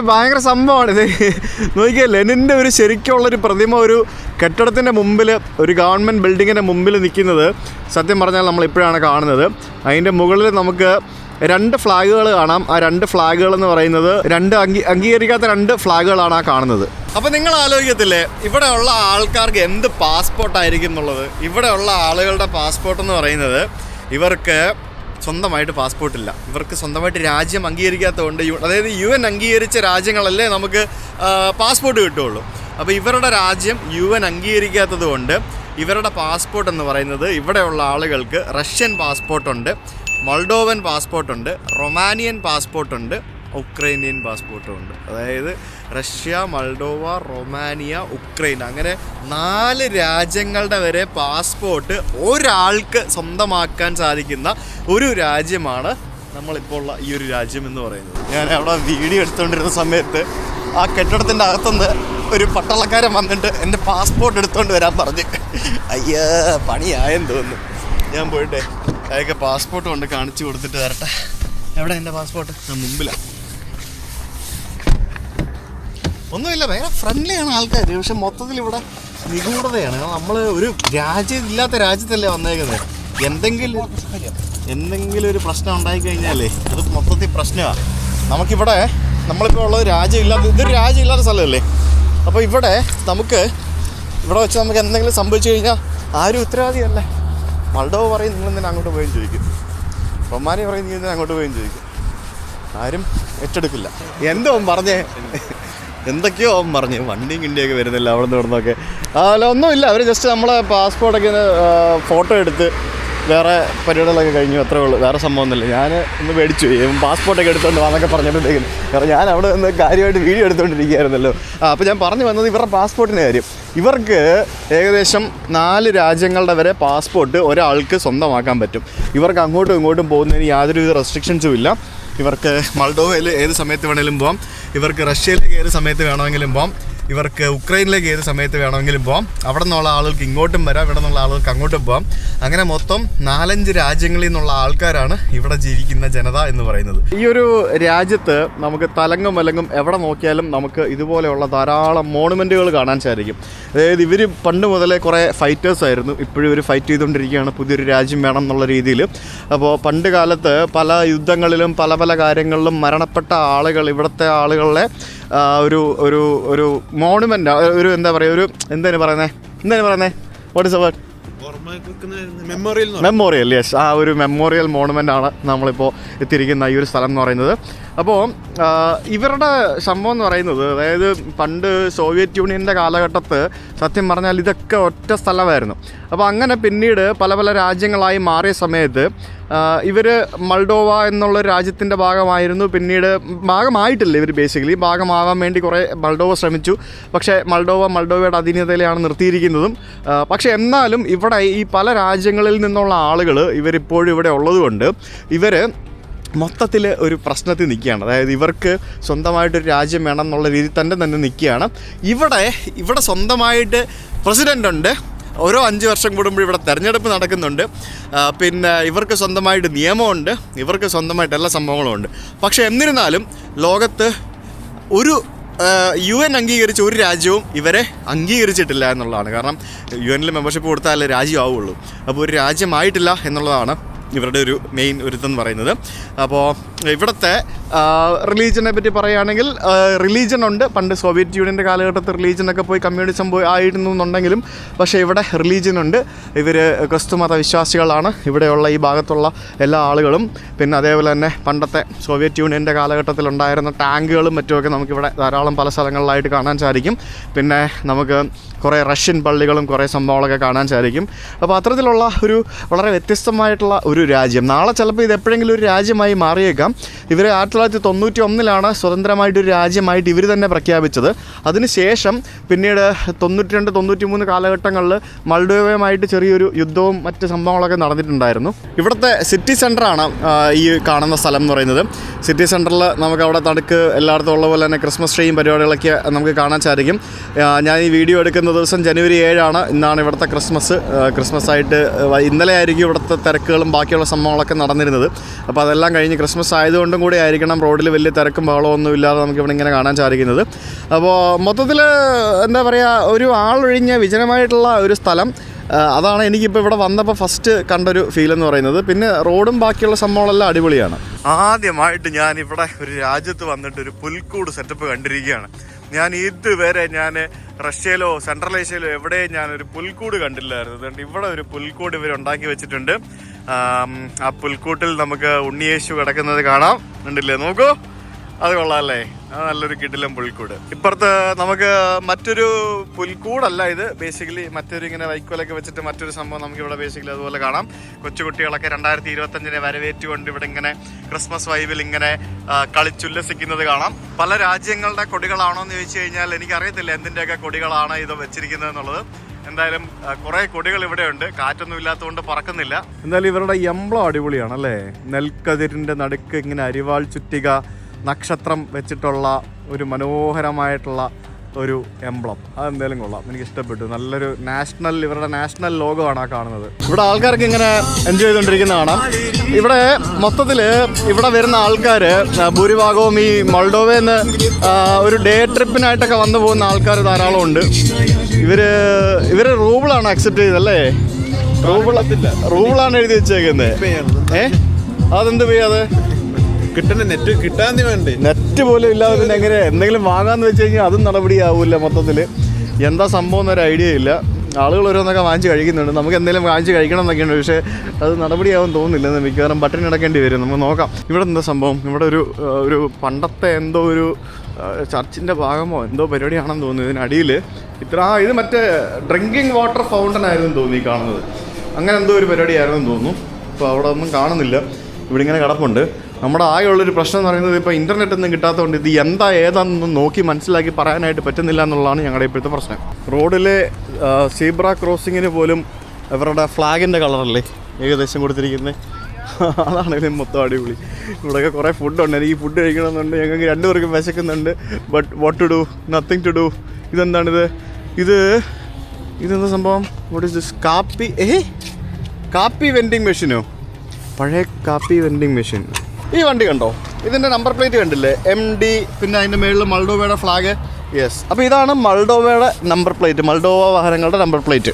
ഭയങ്കര സംഭവമാണ് ഇത്. നോക്കിയാൽ ലെനിൻ്റെ ഒരു ശരിക്കുള്ളൊരു പ്രതിമ ഒരു കെട്ടിടത്തിൻ്റെ മുമ്പിൽ, ഒരു ഗവൺമെൻറ് ബിൽഡിങ്ങിൻ്റെ മുമ്പിൽ നിൽക്കുന്നത് സത്യം പറഞ്ഞാൽ നമ്മളിപ്പോഴാണ് കാണുന്നത്. അതിൻ്റെ മുകളിൽ നമുക്ക് 2 ഫ്ലാഗുകൾ കാണാം. ആ 2 ഫ്ലാഗുകൾ എന്ന് പറയുന്നത് അംഗീകരിക്കാത്ത 2 ഫ്ലാഗുകളാണ് ആ കാണുന്നത്. അപ്പോൾ നിങ്ങൾ ആലോചിക്കത്തില്ലേ, ഇവിടെയുള്ള ആൾക്കാർക്ക് എന്ത് പാസ്പോർട്ടായിരിക്കും എന്നുള്ളത്? ഇവിടെയുള്ള ആളുകളുടെ പാസ്പോർട്ട് എന്ന് പറയുന്നത്, ഇവർക്ക് സ്വന്തമായിട്ട് പാസ്പോർട്ടില്ല. ഇവർക്ക് സ്വന്തമായിട്ട് രാജ്യം അംഗീകരിക്കാത്തതുകൊണ്ട്, അതായത് UN അംഗീകരിച്ച രാജ്യങ്ങളല്ലേ നമുക്ക് പാസ്പോർട്ട് കിട്ടുകയുള്ളൂ. അപ്പോൾ ഇവരുടെ രാജ്യം UN അംഗീകരിക്കാത്തത് കൊണ്ട് ഇവരുടെ പാസ്പോർട്ട് എന്ന് പറയുന്നത്, ഇവിടെയുള്ള ആളുകൾക്ക് റഷ്യൻ പാസ്പോർട്ടുണ്ട്, മൾഡോവൻ പാസ്പോർട്ടുണ്ട്, റൊമാനിയൻ പാസ്പോർട്ടുണ്ട്, ഉക്രൈനിയൻ പാസ്പോർട്ടും ഉണ്ട്. അതായത് റഷ്യ, മൾഡോവ, റൊമാനിയ, ഉക്രൈൻ, അങ്ങനെ 4 രാജ്യങ്ങളുടെ വരെ പാസ്പോർട്ട് ഒരാൾക്ക് സ്വന്തമാക്കാൻ സാധിക്കുന്ന ഒരു രാജ്യമാണ് നമ്മളിപ്പോൾ ഉള്ള ഈ ഒരു രാജ്യം എന്ന് പറയുന്നത്. ഞാൻ അവിടെ വീഡിയോ എടുത്തുകൊണ്ടിരുന്ന സമയത്ത് ആ കെട്ടിടത്തിൻ്റെ അകത്തുനിന്ന് ഒരു പട്ടാളക്കാരൻ വന്നിട്ട് എൻ്റെ പാസ്പോർട്ട് എടുത്തുകൊണ്ട് വരാൻ പറഞ്ഞ്. അയ്യോ, പണിയായെന്ന് തോന്നുന്നു. ഞാൻ പോയിട്ട് അതൊക്കെ പാസ്പോർട്ട് കൊണ്ട് കാണിച്ചു കൊടുത്തിട്ട് വരട്ടെ. എവിടെ എൻ്റെ പാസ്പോർട്ട്? മുമ്പിലാണ്. ഒന്നുമില്ല, ഭയങ്കര ഫ്രണ്ട്ലിയാണ് ആൾക്കാർ. പക്ഷെ മൊത്തത്തിൽ ഇവിടെ നിഗൂഢതയാണ്. നമ്മൾ ഒരു ഇല്ലാത്ത രാജ്യത്തല്ലേ വന്നേക്കുന്നത്. എന്തെങ്കിലും ഒരു പ്രശ്നം ഉണ്ടായിക്കഴിഞ്ഞാലേ അത് മൊത്തത്തിൽ പ്രശ്നമാണ്. നമ്മളിപ്പോൾ ഉള്ളത് ഇതൊരു രാജ്യമില്ലാത്ത സ്ഥലമല്ലേ. അപ്പോൾ ഇവിടെ വെച്ച് നമുക്ക് എന്തെങ്കിലും സംഭവിച്ചു കഴിഞ്ഞാൽ ആരും ഉത്തരവാദിയല്ല. മൾഡോവ പറയും നിങ്ങൾ എന്തിനാ അങ്ങോട്ട് പോയെന്ന് ചോദിക്കും, റൊമാനിയ പറയും നീ എന്തിനാ അങ്ങോട്ട് പോയെന്ന് ചോദിക്കും. ആരും ഏറ്റെടുക്കില്ല. എന്തോ പറഞ്ഞേ, എന്തൊക്കെയോ പറഞ്ഞ് വണ്ടിയും കിണ്ടിയൊക്കെ വരുന്നില്ല അവിടെ നിന്ന് ഇവിടുന്നൊക്കെ. അല്ല ഒന്നുമില്ല, അവർ ജസ്റ്റ് നമ്മളെ പാസ്പോർട്ടൊക്കെ ഫോട്ടോ എടുത്ത് വേറെ പരിപാടികളൊക്കെ കഴിഞ്ഞു, അത്രേ ഉള്ളൂ. വേറെ സംഭവമൊന്നുമില്ല. ഞാൻ ഒന്ന് മേടിച്ചു പാസ്പോർട്ടൊക്കെ എടുത്തുകൊണ്ട് വന്നൊക്കെ പറഞ്ഞിട്ടുണ്ടെങ്കിൽ, കാരണം ഞാൻ അവിടെ നിന്ന് കാര്യമായിട്ട് വീഡിയോ എടുത്തുകൊണ്ടിരിക്കുകയായിരുന്നല്ലോ. അപ്പോൾ ഞാൻ പറഞ്ഞു വന്നത് ഇവരുടെ പാസ്പോർട്ടിൻ്റെ കാര്യം. ഇവർക്ക് ഏകദേശം 4 രാജ്യങ്ങളുടെ വരെ പാസ്പോർട്ട് ഒരാൾക്ക് സ്വന്തമാക്കാൻ പറ്റും. ഇവർക്ക് അങ്ങോട്ടും ഇങ്ങോട്ടും പോകുന്നതിന് യാതൊരുവിധ റെസ്ട്രിക്ഷൻസും ഇല്ല. ഇവർക്ക് മൾഡോവയിൽ ഏത് സമയത്ത് വേണമെങ്കിലും പോകാം, ഇവർക്ക് റഷ്യയിലേക്ക് ഏത് സമയത്ത് വേണമെങ്കിലും പോകാം, ഇവർക്ക് ഉക്രൈനിലേക്ക് ഏത് സമയത്ത് വേണമെങ്കിലും പോകാം. അവിടെ നിന്നുള്ള ആളുകൾക്ക് ഇങ്ങോട്ടും വരാം, ഇവിടെ നിന്നുള്ള ആളുകൾക്ക് അങ്ങോട്ടും പോകാം. അങ്ങനെ മൊത്തം 4-5 രാജ്യങ്ങളിൽ നിന്നുള്ള ആൾക്കാരാണ് ഇവിടെ ജീവിക്കുന്ന ജനത എന്ന് പറയുന്നത്. ഈ ഒരു രാജ്യത്ത് നമുക്ക് തലങ്ങും വലങ്ങും എവിടെ നോക്കിയാലും നമുക്ക് ഇതുപോലെയുള്ള ധാരാളം മോണുമെൻറ്റുകൾ കാണാൻ സാധിക്കും. അതായത് ഇവർ പണ്ട് മുതലേ കുറേ ഫൈറ്റേഴ്സ് ആയിരുന്നു, ഇപ്പോഴും ഇവർ ഫൈറ്റ് ചെയ്തുകൊണ്ടിരിക്കുകയാണ് പുതിയൊരു രാജ്യം വേണം എന്നുള്ള രീതിയിൽ. അപ്പോൾ പണ്ട് കാലത്ത് പല യുദ്ധങ്ങളിലും പല പല കാര്യങ്ങളിലും മരണപ്പെട്ട ആളുകൾ, ഇവിടുത്തെ ആളുകളെ ഒരു ഒരു ഒരു മോണുമെൻ്റ്, ഒരു എന്താ പറയുക, ഒരു എന്താണ് പറയുന്നത് what is A word? Memorial. Yes, ആ ഒരു മെമ്മോറിയൽ മോണുമെൻ്റ് ആണ് നമ്മളിപ്പോൾ എത്തിയിരിക്കുന്ന ഈ ഒരു സ്ഥലം എന്ന് പറയുന്നത്. അപ്പോൾ ഇവരുടെ സംഭവം എന്ന് പറയുന്നത്, അതായത് പണ്ട് സോവിയറ്റ് യൂണിയൻ്റെ കാലഘട്ടത്ത് സത്യം പറഞ്ഞാൽ ഇതൊക്കെ ഒറ്റ സ്ഥലമായിരുന്നു. അപ്പോൾ അങ്ങനെ പിന്നീട് പല പല രാജ്യങ്ങളായി മാറിയ സമയത്ത് ഇവർ മൾഡോവ എന്നുള്ള രാജ്യത്തിൻ്റെ ഭാഗമായിരുന്നു. പിന്നീട് ഭാഗമായിട്ടില്ല ഇവർ, ബേസിക്കലി ഭാഗമാകാൻ വേണ്ടി കുറേ മൾഡോവ ശ്രമിച്ചു. പക്ഷേ മൾഡോവയുടെ അധീനതയിലാണ് നിർത്തിയിരിക്കുന്നതും. പക്ഷേ എന്നാലും ഇവിടെ ഈ പല രാജ്യങ്ങളിൽ നിന്നുള്ള ആളുകൾ ഇവരിപ്പോഴും ഇവിടെ ഉള്ളതുകൊണ്ട് ഇവർ മൊത്തത്തിൽ ഒരു പ്രശ്നത്തിൽ നിൽക്കുകയാണ്. അതായത് ഇവർക്ക് സ്വന്തമായിട്ടൊരു രാജ്യം വേണം എന്നുള്ള രീതിയിൽ തന്നെ നിൽക്കുകയാണ്. ഇവിടെ സ്വന്തമായിട്ട് പ്രസിഡൻ്റ് ഉണ്ട്. ഓരോ 5 വർഷം കൂടുമ്പോൾ ഇവിടെ തെരഞ്ഞെടുപ്പ് നടക്കുന്നുണ്ട്. പിന്നെ ഇവർക്ക് സ്വന്തമായിട്ട് നിയമമുണ്ട്, ഇവർക്ക് സ്വന്തമായിട്ട് എല്ലാ സംഭവങ്ങളും ഉണ്ട്. പക്ഷേ എന്നിരുന്നാലും ലോകത്ത് ഒരു UN അംഗീകരിച്ച ഒരു രാജ്യവും ഇവരെ അംഗീകരിച്ചിട്ടില്ല എന്നുള്ളതാണ്. കാരണം UN മെമ്പർഷിപ്പ് കൊടുത്താലേ രാജ്യമാവുള്ളൂ. അപ്പോൾ ഒരു രാജ്യമായിട്ടില്ല എന്നുള്ളതാണ് ഇവരുടെ ഒരു മെയിൻ ഒരുത്തെന്ന് പറയുന്നത്. അപ്പോൾ ഇവിടുത്തെ റിലീജിയനെ പറ്റി പറയുകയാണെങ്കിൽ റിലീജിയൻ ഉണ്ട്. പണ്ട് സോവിയറ്റ് യൂണിയൻ്റെ കാലഘട്ടത്തിൽ റിലീജിയനൊക്കെ പോയി കമ്മ്യൂണിസം ആയിരുന്നു എന്നുണ്ടെങ്കിലും പക്ഷേ ഇവിടെ റിലീജിയൻ ഉണ്ട്. ഇവർ ക്രിസ്തു മത വിശ്വാസികളാണ് ഇവിടെയുള്ള ഈ ഭാഗത്തുള്ള എല്ലാ ആളുകളും. പിന്നെ അതേപോലെ തന്നെ പണ്ടത്തെ സോവിയറ്റ് യൂണിയൻ്റെ കാലഘട്ടത്തിലുണ്ടായിരുന്ന ടാങ്കുകളും മറ്റുമൊക്കെ നമുക്കിവിടെ ധാരാളം പല സ്ഥലങ്ങളിലായിട്ട് കാണാൻ സാധിക്കും. പിന്നെ നമുക്ക് കുറേ റഷ്യൻ പള്ളികളും കുറേ സംഭവങ്ങളൊക്കെ കാണാൻ സാധിക്കും. അപ്പോൾ അത്തരത്തിലുള്ള ഒരു വളരെ വ്യത്യസ്തമായിട്ടുള്ള ഒരു രാജ്യം. നാളെ ചിലപ്പോൾ ഇത് എപ്പോഴെങ്കിലും ഒരു രാജ്യമായി മാറിയേക്കാം. ഇവർ 1991 സ്വതന്ത്രമായിട്ടൊരു രാജ്യമായിട്ട് ഇവർ തന്നെ പ്രഖ്യാപിച്ചത്. അതിനുശേഷം പിന്നീട് 92-93 കാലഘട്ടങ്ങളിൽ മൾഡോവയുമായിട്ട് ചെറിയൊരു യുദ്ധവും മറ്റ് സംഭവങ്ങളൊക്കെ നടന്നിട്ടുണ്ടായിരുന്നു. ഇവിടുത്തെ സിറ്റി സെൻറ്ററാണ് ഈ കാണുന്ന സ്ഥലം എന്ന് പറയുന്നത്. സിറ്റി സെൻറ്ററിൽ നമുക്ക് അവിടെ തണുക്ക് എല്ലായിടത്തും ഉള്ള പോലെ തന്നെ ക്രിസ്മസ് ട്രീയും പരിപാടികളൊക്കെ നമുക്ക് കാണാൻ സാധിക്കും. ഞാൻ ഈ വീഡിയോ എടുക്കുന്ന ദിവസം ജനുവരി 7 ഇന്നാണ് ഇവിടുത്തെ ക്രിസ്മസ് ആയിട്ട്. ഇന്നലെ ആയിരിക്കും ഇവിടുത്തെ തിരക്കുകളും ബാക്കിയുള്ള സംഭവങ്ങളൊക്കെ നടന്നിരുന്നത്. അപ്പോൾ അതെല്ലാം കഴിഞ്ഞ് ക്രിസ്മസ് ആയതുകൊണ്ടും കൂടി ആയിരിക്കണം റോഡിൽ വലിയ തിരക്കും ബഹളമൊന്നും ഇല്ലാതെ നമുക്കിവിടെ ഇങ്ങനെ കാണാൻ സാധിക്കുന്നത്. അപ്പോൾ മൊത്തത്തിൽ എന്താ പറയുക, ഒരു ആളൊഴിഞ്ഞ വിജനമായിട്ടുള്ള ഒരു സ്ഥലം. അതാണ് എനിക്കിപ്പോൾ ഇവിടെ വന്നപ്പോൾ ഫസ്റ്റ് കണ്ടൊരു ഫീൽ എന്ന് പറയുന്നത്. പിന്നെ റോഡും ബാക്കിയുള്ള സംഭവങ്ങളെല്ലാം അടിപൊളിയാണ്. ആദ്യമായിട്ട് ഞാൻ ഇവിടെ ഒരു രാജ്യത്ത് വന്നിട്ട് ഒരു പുൽക്കൂട് സെറ്റപ്പ് കണ്ടിരിക്കുകയാണ്. ഞാൻ ഇതുവരെ റഷ്യയിലോ സെൻട്രൽ ഏഷ്യയിലോ എവിടെയും ഞാനൊരു പുൽക്കൂട് കണ്ടില്ലായിരുന്നു. അതുകൊണ്ട് ഇവിടെ ഒരു പുൽക്കൂട് ഇവർ ഉണ്ടാക്കി വെച്ചിട്ടുണ്ട്. ആ പുൽക്കൂട്ടിൽ നമുക്ക് ഉണ്ണിയേശു കിടക്കുന്നത് കാണാം. ഉണ്ടല്ലേ, നോക്കൂ, അത് കൊള്ളാമല്ലേ, അത് നല്ലൊരു കിടിലം പുൽക്കൂട്. ഇപ്പുറത്ത് നമുക്ക് മറ്റൊരു പുൽക്കൂടല്ല ഇത്, ബേസിക്കലി മറ്റൊരു ഇങ്ങനെ വൈക്കോലൊക്കെ വെച്ചിട്ട് മറ്റൊരു സംഭവം നമുക്കിവിടെ ബേസിക്കലി അതുപോലെ കാണാം. കൊച്ചുകുട്ടികളൊക്കെ 2025 വരവേറ്റുകൊണ്ട് ഇവിടെ ഇങ്ങനെ ക്രിസ്മസ് വൈബിൽ ഇങ്ങനെ കളിച്ചുല്ലസിക്കുന്നത് കാണാം. പല രാജ്യങ്ങളുടെ കൊടികളാണോ എന്ന് ചോദിച്ചു കഴിഞ്ഞാൽ എനിക്കറിയത്തില്ല എന്തിൻ്റെയൊക്കെ കൊടികളാണ് ഇത് വെച്ചിരിക്കുന്നത് എന്നുള്ളത്. എന്തായാലും കുറേ കൊടികൾ ഇവിടെ ഉണ്ട്, കാറ്റൊന്നും ഇല്ലാത്തതുകൊണ്ട് പറക്കുന്നില്ല. എന്തായാലും ഇവരുടെ എംബ്ലം അടിപൊളിയാണ് അല്ലേ. നെൽക്കതിരിൻ്റെ നടുക്ക് ഇങ്ങനെ അരിവാൾ ചുറ്റിക നക്ഷത്രം വെച്ചിട്ടുള്ള ഒരു മനോഹരമായിട്ടുള്ള ഒരു എംബ്ലം, അതെന്തായാലും കൊള്ളാം, എനിക്ക് ഇഷ്ടപ്പെട്ടു. നല്ലൊരു ഇവരുടെ നാഷണൽ ലോഗോ ആണ് ആ കാണുന്നത്. ഇവിടെ ആൾക്കാർക്ക് ഇങ്ങനെ എൻജോയ് ചെയ്തുകൊണ്ടിരിക്കുന്ന കാണാം. ഇവിടെ മൊത്തത്തിൽ ഇവിടെ വരുന്ന ആൾക്കാർ ഭൂരിഭാഗവും ഈ മൾഡോവയിൽ നിന്ന് ഒരു ഡേ ട്രിപ്പിനായിട്ടൊക്കെ വന്നു പോകുന്ന ആൾക്കാർ ധാരാളം ഉണ്ട്. ഇവർ റൂബിളാണ് അക്സെപ്റ്റ് ചെയ്തല്ലേ? റൂബിളാണ് എഴുതി വെച്ചേക്കുന്നത്. അതെന്ത് ചെയ്യാതെ നെറ്റ് കിട്ടാൻ വേണ്ടേ? നെറ്റ് പോലും ഇല്ലാതെ പിന്നെ എങ്ങനെ എന്തെങ്കിലും വാങ്ങാന്ന് വെച്ച് കഴിഞ്ഞാൽ അതും നടപടിയാവൂല. മൊത്തത്തിൽ എന്താ സംഭവം എന്നൊരു ഐഡിയ ഇല്ല. ആളുകൾ ഓരോന്നൊക്കെ വാങ്ങിച്ച് കഴിക്കുന്നുണ്ട്. നമുക്ക് എന്തെങ്കിലും വാങ്ങിച്ച് കഴിക്കണം എന്നൊക്കെയുണ്ട്, പക്ഷേ അത് നടപടിയാവും തോന്നുന്നില്ല. മിക്കവാറും പട്ടിണി അടക്കേണ്ടി വരും. നമുക്ക് നോക്കാം. ഇവിടെ എന്താ സംഭവം? ഇവിടെ ഒരു പണ്ടത്തെ എന്തോ ഒരു ചർച്ചിൻ്റെ ഭാഗമോ എന്തോ പരിപാടിയാണെന്ന് തോന്നുന്നു. ഇതിനടിയിൽ ഇത് മറ്റേ ഡ്രിങ്കിങ് വാട്ടർ ഫൗണ്ടൻ ആയിരുന്നു തോന്നി കാണുന്നത്. അങ്ങനെ എന്തോ ഒരു പരിപാടിയായിരുന്നു തോന്നുന്നു. അപ്പോൾ അവിടെ ഒന്നും കാണുന്നില്ല. ഇവിടെ ഇങ്ങനെ കിടപ്പുണ്ട്. നമ്മുടെ ആകെയുള്ളൊരു പ്രശ്നം എന്ന് പറയുന്നത് ഇപ്പോൾ ഇൻ്റർനെറ്റ് ഒന്നും കിട്ടാത്തതുകൊണ്ട് ഇത് ഏതാണെന്നൊന്നും നോക്കി മനസ്സിലാക്കി പറയാനായിട്ട് പറ്റുന്നില്ല എന്നുള്ളതാണ് ഞങ്ങളുടെ ഇപ്പോഴത്തെ പ്രശ്നം. റോഡിലെ സീബ്ര ക്രോസിങ്ങിന് പോലും അവരുടെ ഫ്ലാഗിൻ്റെ കളറല്ലേ ഏകദേശം കൊടുത്തിരിക്കുന്നത്. അതാണ് ഇതിന് മൊത്തം അടിപൊളി. ഇവിടെയൊക്കെ കുറേ ഫുഡുണ്ട്. എനിക്ക് ഫുഡ് കഴിക്കണമെന്നുണ്ട്. ഞങ്ങൾക്ക് രണ്ടുപേർക്കും വിശക്കുന്നുണ്ട്. But what to do? Nothing to do. ഇതെന്താണിത്? ഇതെന്താ സംഭവം? What is this? കാപ്പി വെൻഡിങ് മെഷീനോ? പഴയ കാപ്പി വെൻഡിങ് മെഷീൻ. ഈ വണ്ടി കണ്ടോ? ഇതിൻ്റെ നമ്പർ പ്ലേറ്റ് കണ്ടില്ലേ? MD, പിന്നെ അതിൻ്റെ മുകളിൽ മൾഡോവയുടെ ഫ്ലാഗ്. യെസ്, അപ്പോൾ ഇതാണ് മൾഡോവയുടെ നമ്പർ പ്ലേറ്റ്, മൾഡോവ വാഹനങ്ങളുടെ നമ്പർ പ്ലേറ്റ്.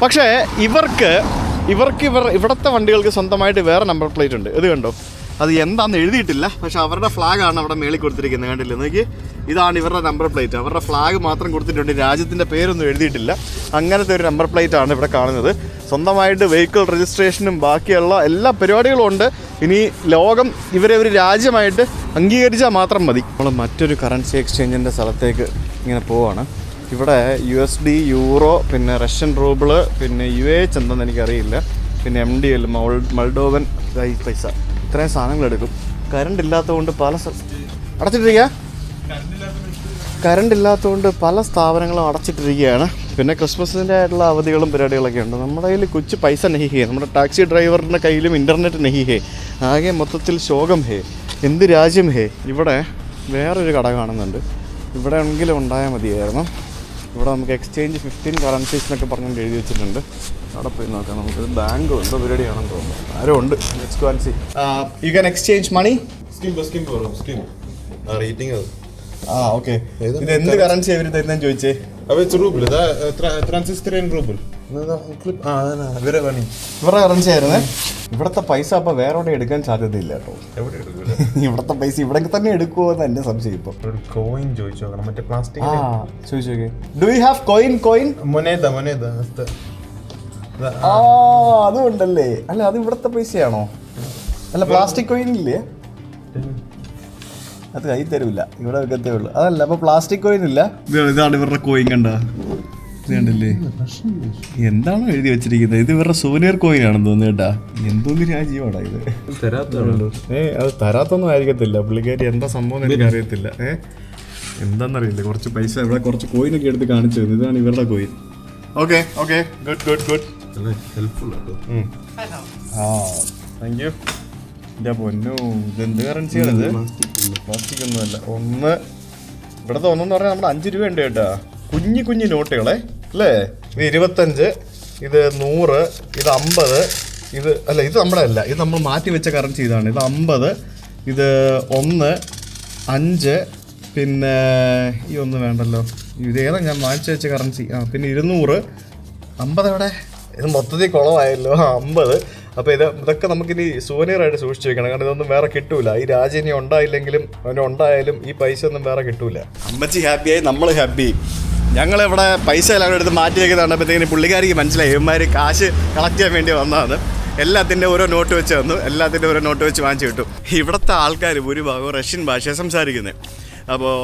പക്ഷേ ഇവിടുത്തെ വണ്ടികൾക്ക് സ്വന്തമായിട്ട് വേറെ നമ്പർ പ്ലേറ്റ് ഉണ്ട്. ഇത് കണ്ടോ? അത് എന്താണെന്ന് എഴുതിയിട്ടില്ല, പക്ഷെ അവരുടെ ഫ്ലാഗാണ് അവിടെ മേളിൽ കൊടുത്തിരിക്കുന്നത്. കണ്ടില്ലേ? നോക്കി, ഇതാണ് ഇവരുടെ നമ്പർ പ്ലേറ്റ്. അവരുടെ ഫ്ലാഗ് മാത്രം കൊടുത്തിട്ടുണ്ട്, രാജ്യത്തിൻ്റെ പേരൊന്നും എഴുതിയിട്ടില്ല. അങ്ങനത്തെ ഒരു നമ്പർ പ്ലേറ്റ് ആണ് ഇവിടെ കാണുന്നത്. സ്വന്തമായിട്ട് വെഹിക്കിൾ രജിസ്ട്രേഷനും ബാക്കിയുള്ള എല്ലാ പരിപാടികളും ഉണ്ട്. ഇനി ലോകം ഇവരെ ഒരു രാജ്യമായിട്ട് അംഗീകരിച്ചാൽ മാത്രം മതി. നമ്മൾ മറ്റൊരു കറൻസി എക്സ്ചേഞ്ചിൻ്റെ സ്ഥലത്തേക്ക് ഇങ്ങനെ പോവാണ്. ഇവിടെ USD, യൂറോ, പിന്നെ റഷ്യൻ റൂബിള്, പിന്നെ UH എന്തെന്ന് എനിക്കറിയില്ല, പിന്നെ MDL, മൾഡോവൻ പൈസ, ഇത്രയും സാധനങ്ങൾ എടുക്കും. കറണ്ട് ഇല്ലാത്തതുകൊണ്ട് പല സ്ഥാപനങ്ങളും അടച്ചിട്ടിരിക്കുകയാണ്. പിന്നെ ക്രിസ്മസിൻ്റെ ആയിട്ടുള്ള അവധികളും പരിപാടികളൊക്കെ ഉണ്ട്. നമ്മുടെ കയ്യിൽ കൊച്ചു പൈസ നെഹിഹേ, നമ്മുടെ ടാക്സി ഡ്രൈവറിൻ്റെ കയ്യിലും ഇൻ്റർനെറ്റ് നെഹിഹേ. ആകെ മൊത്തത്തിൽ ശോകം ഹേ, എന്ത് രാജ്യം ഹേ. ഇവിടെ വേറൊരു കട കാണുന്നുണ്ട്. ഇവിടെ എങ്കിലും ഉണ്ടായാൽ മതിയായിരുന്നു. ഇവിടെ നമുക്ക് എക്സ്ചേഞ്ച് 15 കറൻസീസ് എന്നൊക്കെ പറഞ്ഞുകൊണ്ട് എഴുതി വെച്ചിട്ടുണ്ട്. അവിടെ പോയി നോക്കാം. നമുക്ക് ബാങ്കോ എന്തോ പരിപാടിയാണെന്ന് തോന്നുന്നു. ആരോ ഉണ്ട്. Let's go and see. You can exchange money. Okay. ഇത് എന്ത് കറൻസി അവർ തരുന്നതെന്ന് ചോദിച്ചേ. ഇവരുടെ കറൻസി ആയിരുന്നേ. ഇവിടുത്തെ പൈസ അപ്പൊ വേറെ എവിടെ എടുക്കാൻ സാധ്യതയില്ല കേട്ടോ. ഇവിടുത്തെ പൈസ ഇവിടെ തന്നെ എടുക്കുമോ എന്ന് എന്റെ സംശയം. ഇപ്പൊ കോയിൻ ചോദിച്ചോക്കണം, മറ്റേ പ്ലാസ്റ്റിക് ചോദിച്ചോക്കെ. Do you have coin? മൊനേദ. അതും ഉണ്ടല്ലേ. അല്ല, അത് ഇവിടുത്തെ പൈസയാണോ? അല്ല, പ്ലാസ്റ്റിക് കോയിൻ ഇല്ലേ? അത് കൈ തരൂല, ഇവിടെ വെക്കത്തേ ഉള്ളൂ. അതല്ല, അപ്പൊ പ്ലാസ്റ്റിക് കോയിൻ ഇല്ല. ഇതാണ് ഇവരുടെ കോയിൻ. കണ്ടല്ലേ? എന്താണോ എഴുതി വെച്ചിരിക്കുന്നത്? ഇത് ഇവരുടെ സോനിയർ കോയിൻ ആണെന്ന് തോന്നുന്നു കേട്ടാ. എന്തോന്ന് രാജ്യമാടാ ഇത്. അത് തരാത്തൊന്നും ആയിരിക്കത്തില്ല. പുള്ളിക്കാരി എന്താ സംഭവം എനിക്ക് അറിയത്തില്ല. എന്താന്നറിയില്ല. കുറച്ച് പൈസ ഇവിടെ കുറച്ച് കോയിനൊക്കെ എടുത്ത് കാണിച്ചു തന്നു. ഇതാണ് ഇവരുടെ കോയിൻ. Okay, good. ഹെൽപ്ഫുൾ ആട്ടോ. Thank you. എൻ്റെ പൊന്നു, ഇതെന്ത് കറൻസിയാണിത്? പ്ലാസ്റ്റിക് ഒന്നുമല്ല. ഇവിടുത്തെ ഒന്നെന്ന് പറഞ്ഞാൽ നമ്മുടെ 5 രൂപ ഉണ്ട് കേട്ടാ. കുഞ്ഞു നോട്ടുകളെ അല്ലേ? ഇത് 25, ഇത് 100, ഇത് 50, ഇത് നമ്മുടെ അല്ല, ഇത് നമ്മൾ മാറ്റി വെച്ച കറൻസി ഇതാണ്. ഇത് 50, ഇത് 1, 5, പിന്നെ ഈ ഒന്ന് വേണ്ടല്ലോ. ഇതേതാ ഞാൻ മാറ്റി വെച്ച കറൻസി? പിന്നെ 200, 50 എവിടെ? ഇത് മൊത്തത്തിൽ കുളമായല്ലോ. 50. അപ്പോൾ ഇതൊക്കെ നമുക്കിനി സൂനിയറായിട്ട് സൂക്ഷിച്ച് വെക്കണം. കാരണം ഇതൊന്നും വേറെ കിട്ടൂല. ഈ രാജ്യം ഇനി ഉണ്ടായാലും ഈ പൈസ ഒന്നും വേറെ കിട്ടൂല. അമ്മച്ചി ഹാപ്പിയായി, നമ്മൾ ഹാപ്പി. ഞങ്ങളിവിടെ പൈസ എല്ലാവരും എടുത്ത് മാറ്റി വെക്കുന്നത് കണ്ടപ്പോഴത്തേക്കിന് പുള്ളിക്കാരിക്ക് മനസ്സിലായി ഇവന്മാർ കാശ് കളക്ട് ചെയ്യാൻ വേണ്ടി വന്നതാണ്. എല്ലാത്തിൻ്റെ ഓരോ നോട്ട് വെച്ച് തന്നു. എല്ലാത്തിൻ്റെ ഓരോ നോട്ട് വെച്ച് വാങ്ങിച്ചു കിട്ടും. ഇവിടുത്തെ ആൾക്കാർ ഭൂരിഭാഗവും റഷ്യൻ ഭാഷ സംസാരിക്കുന്നത്. അപ്പോൾ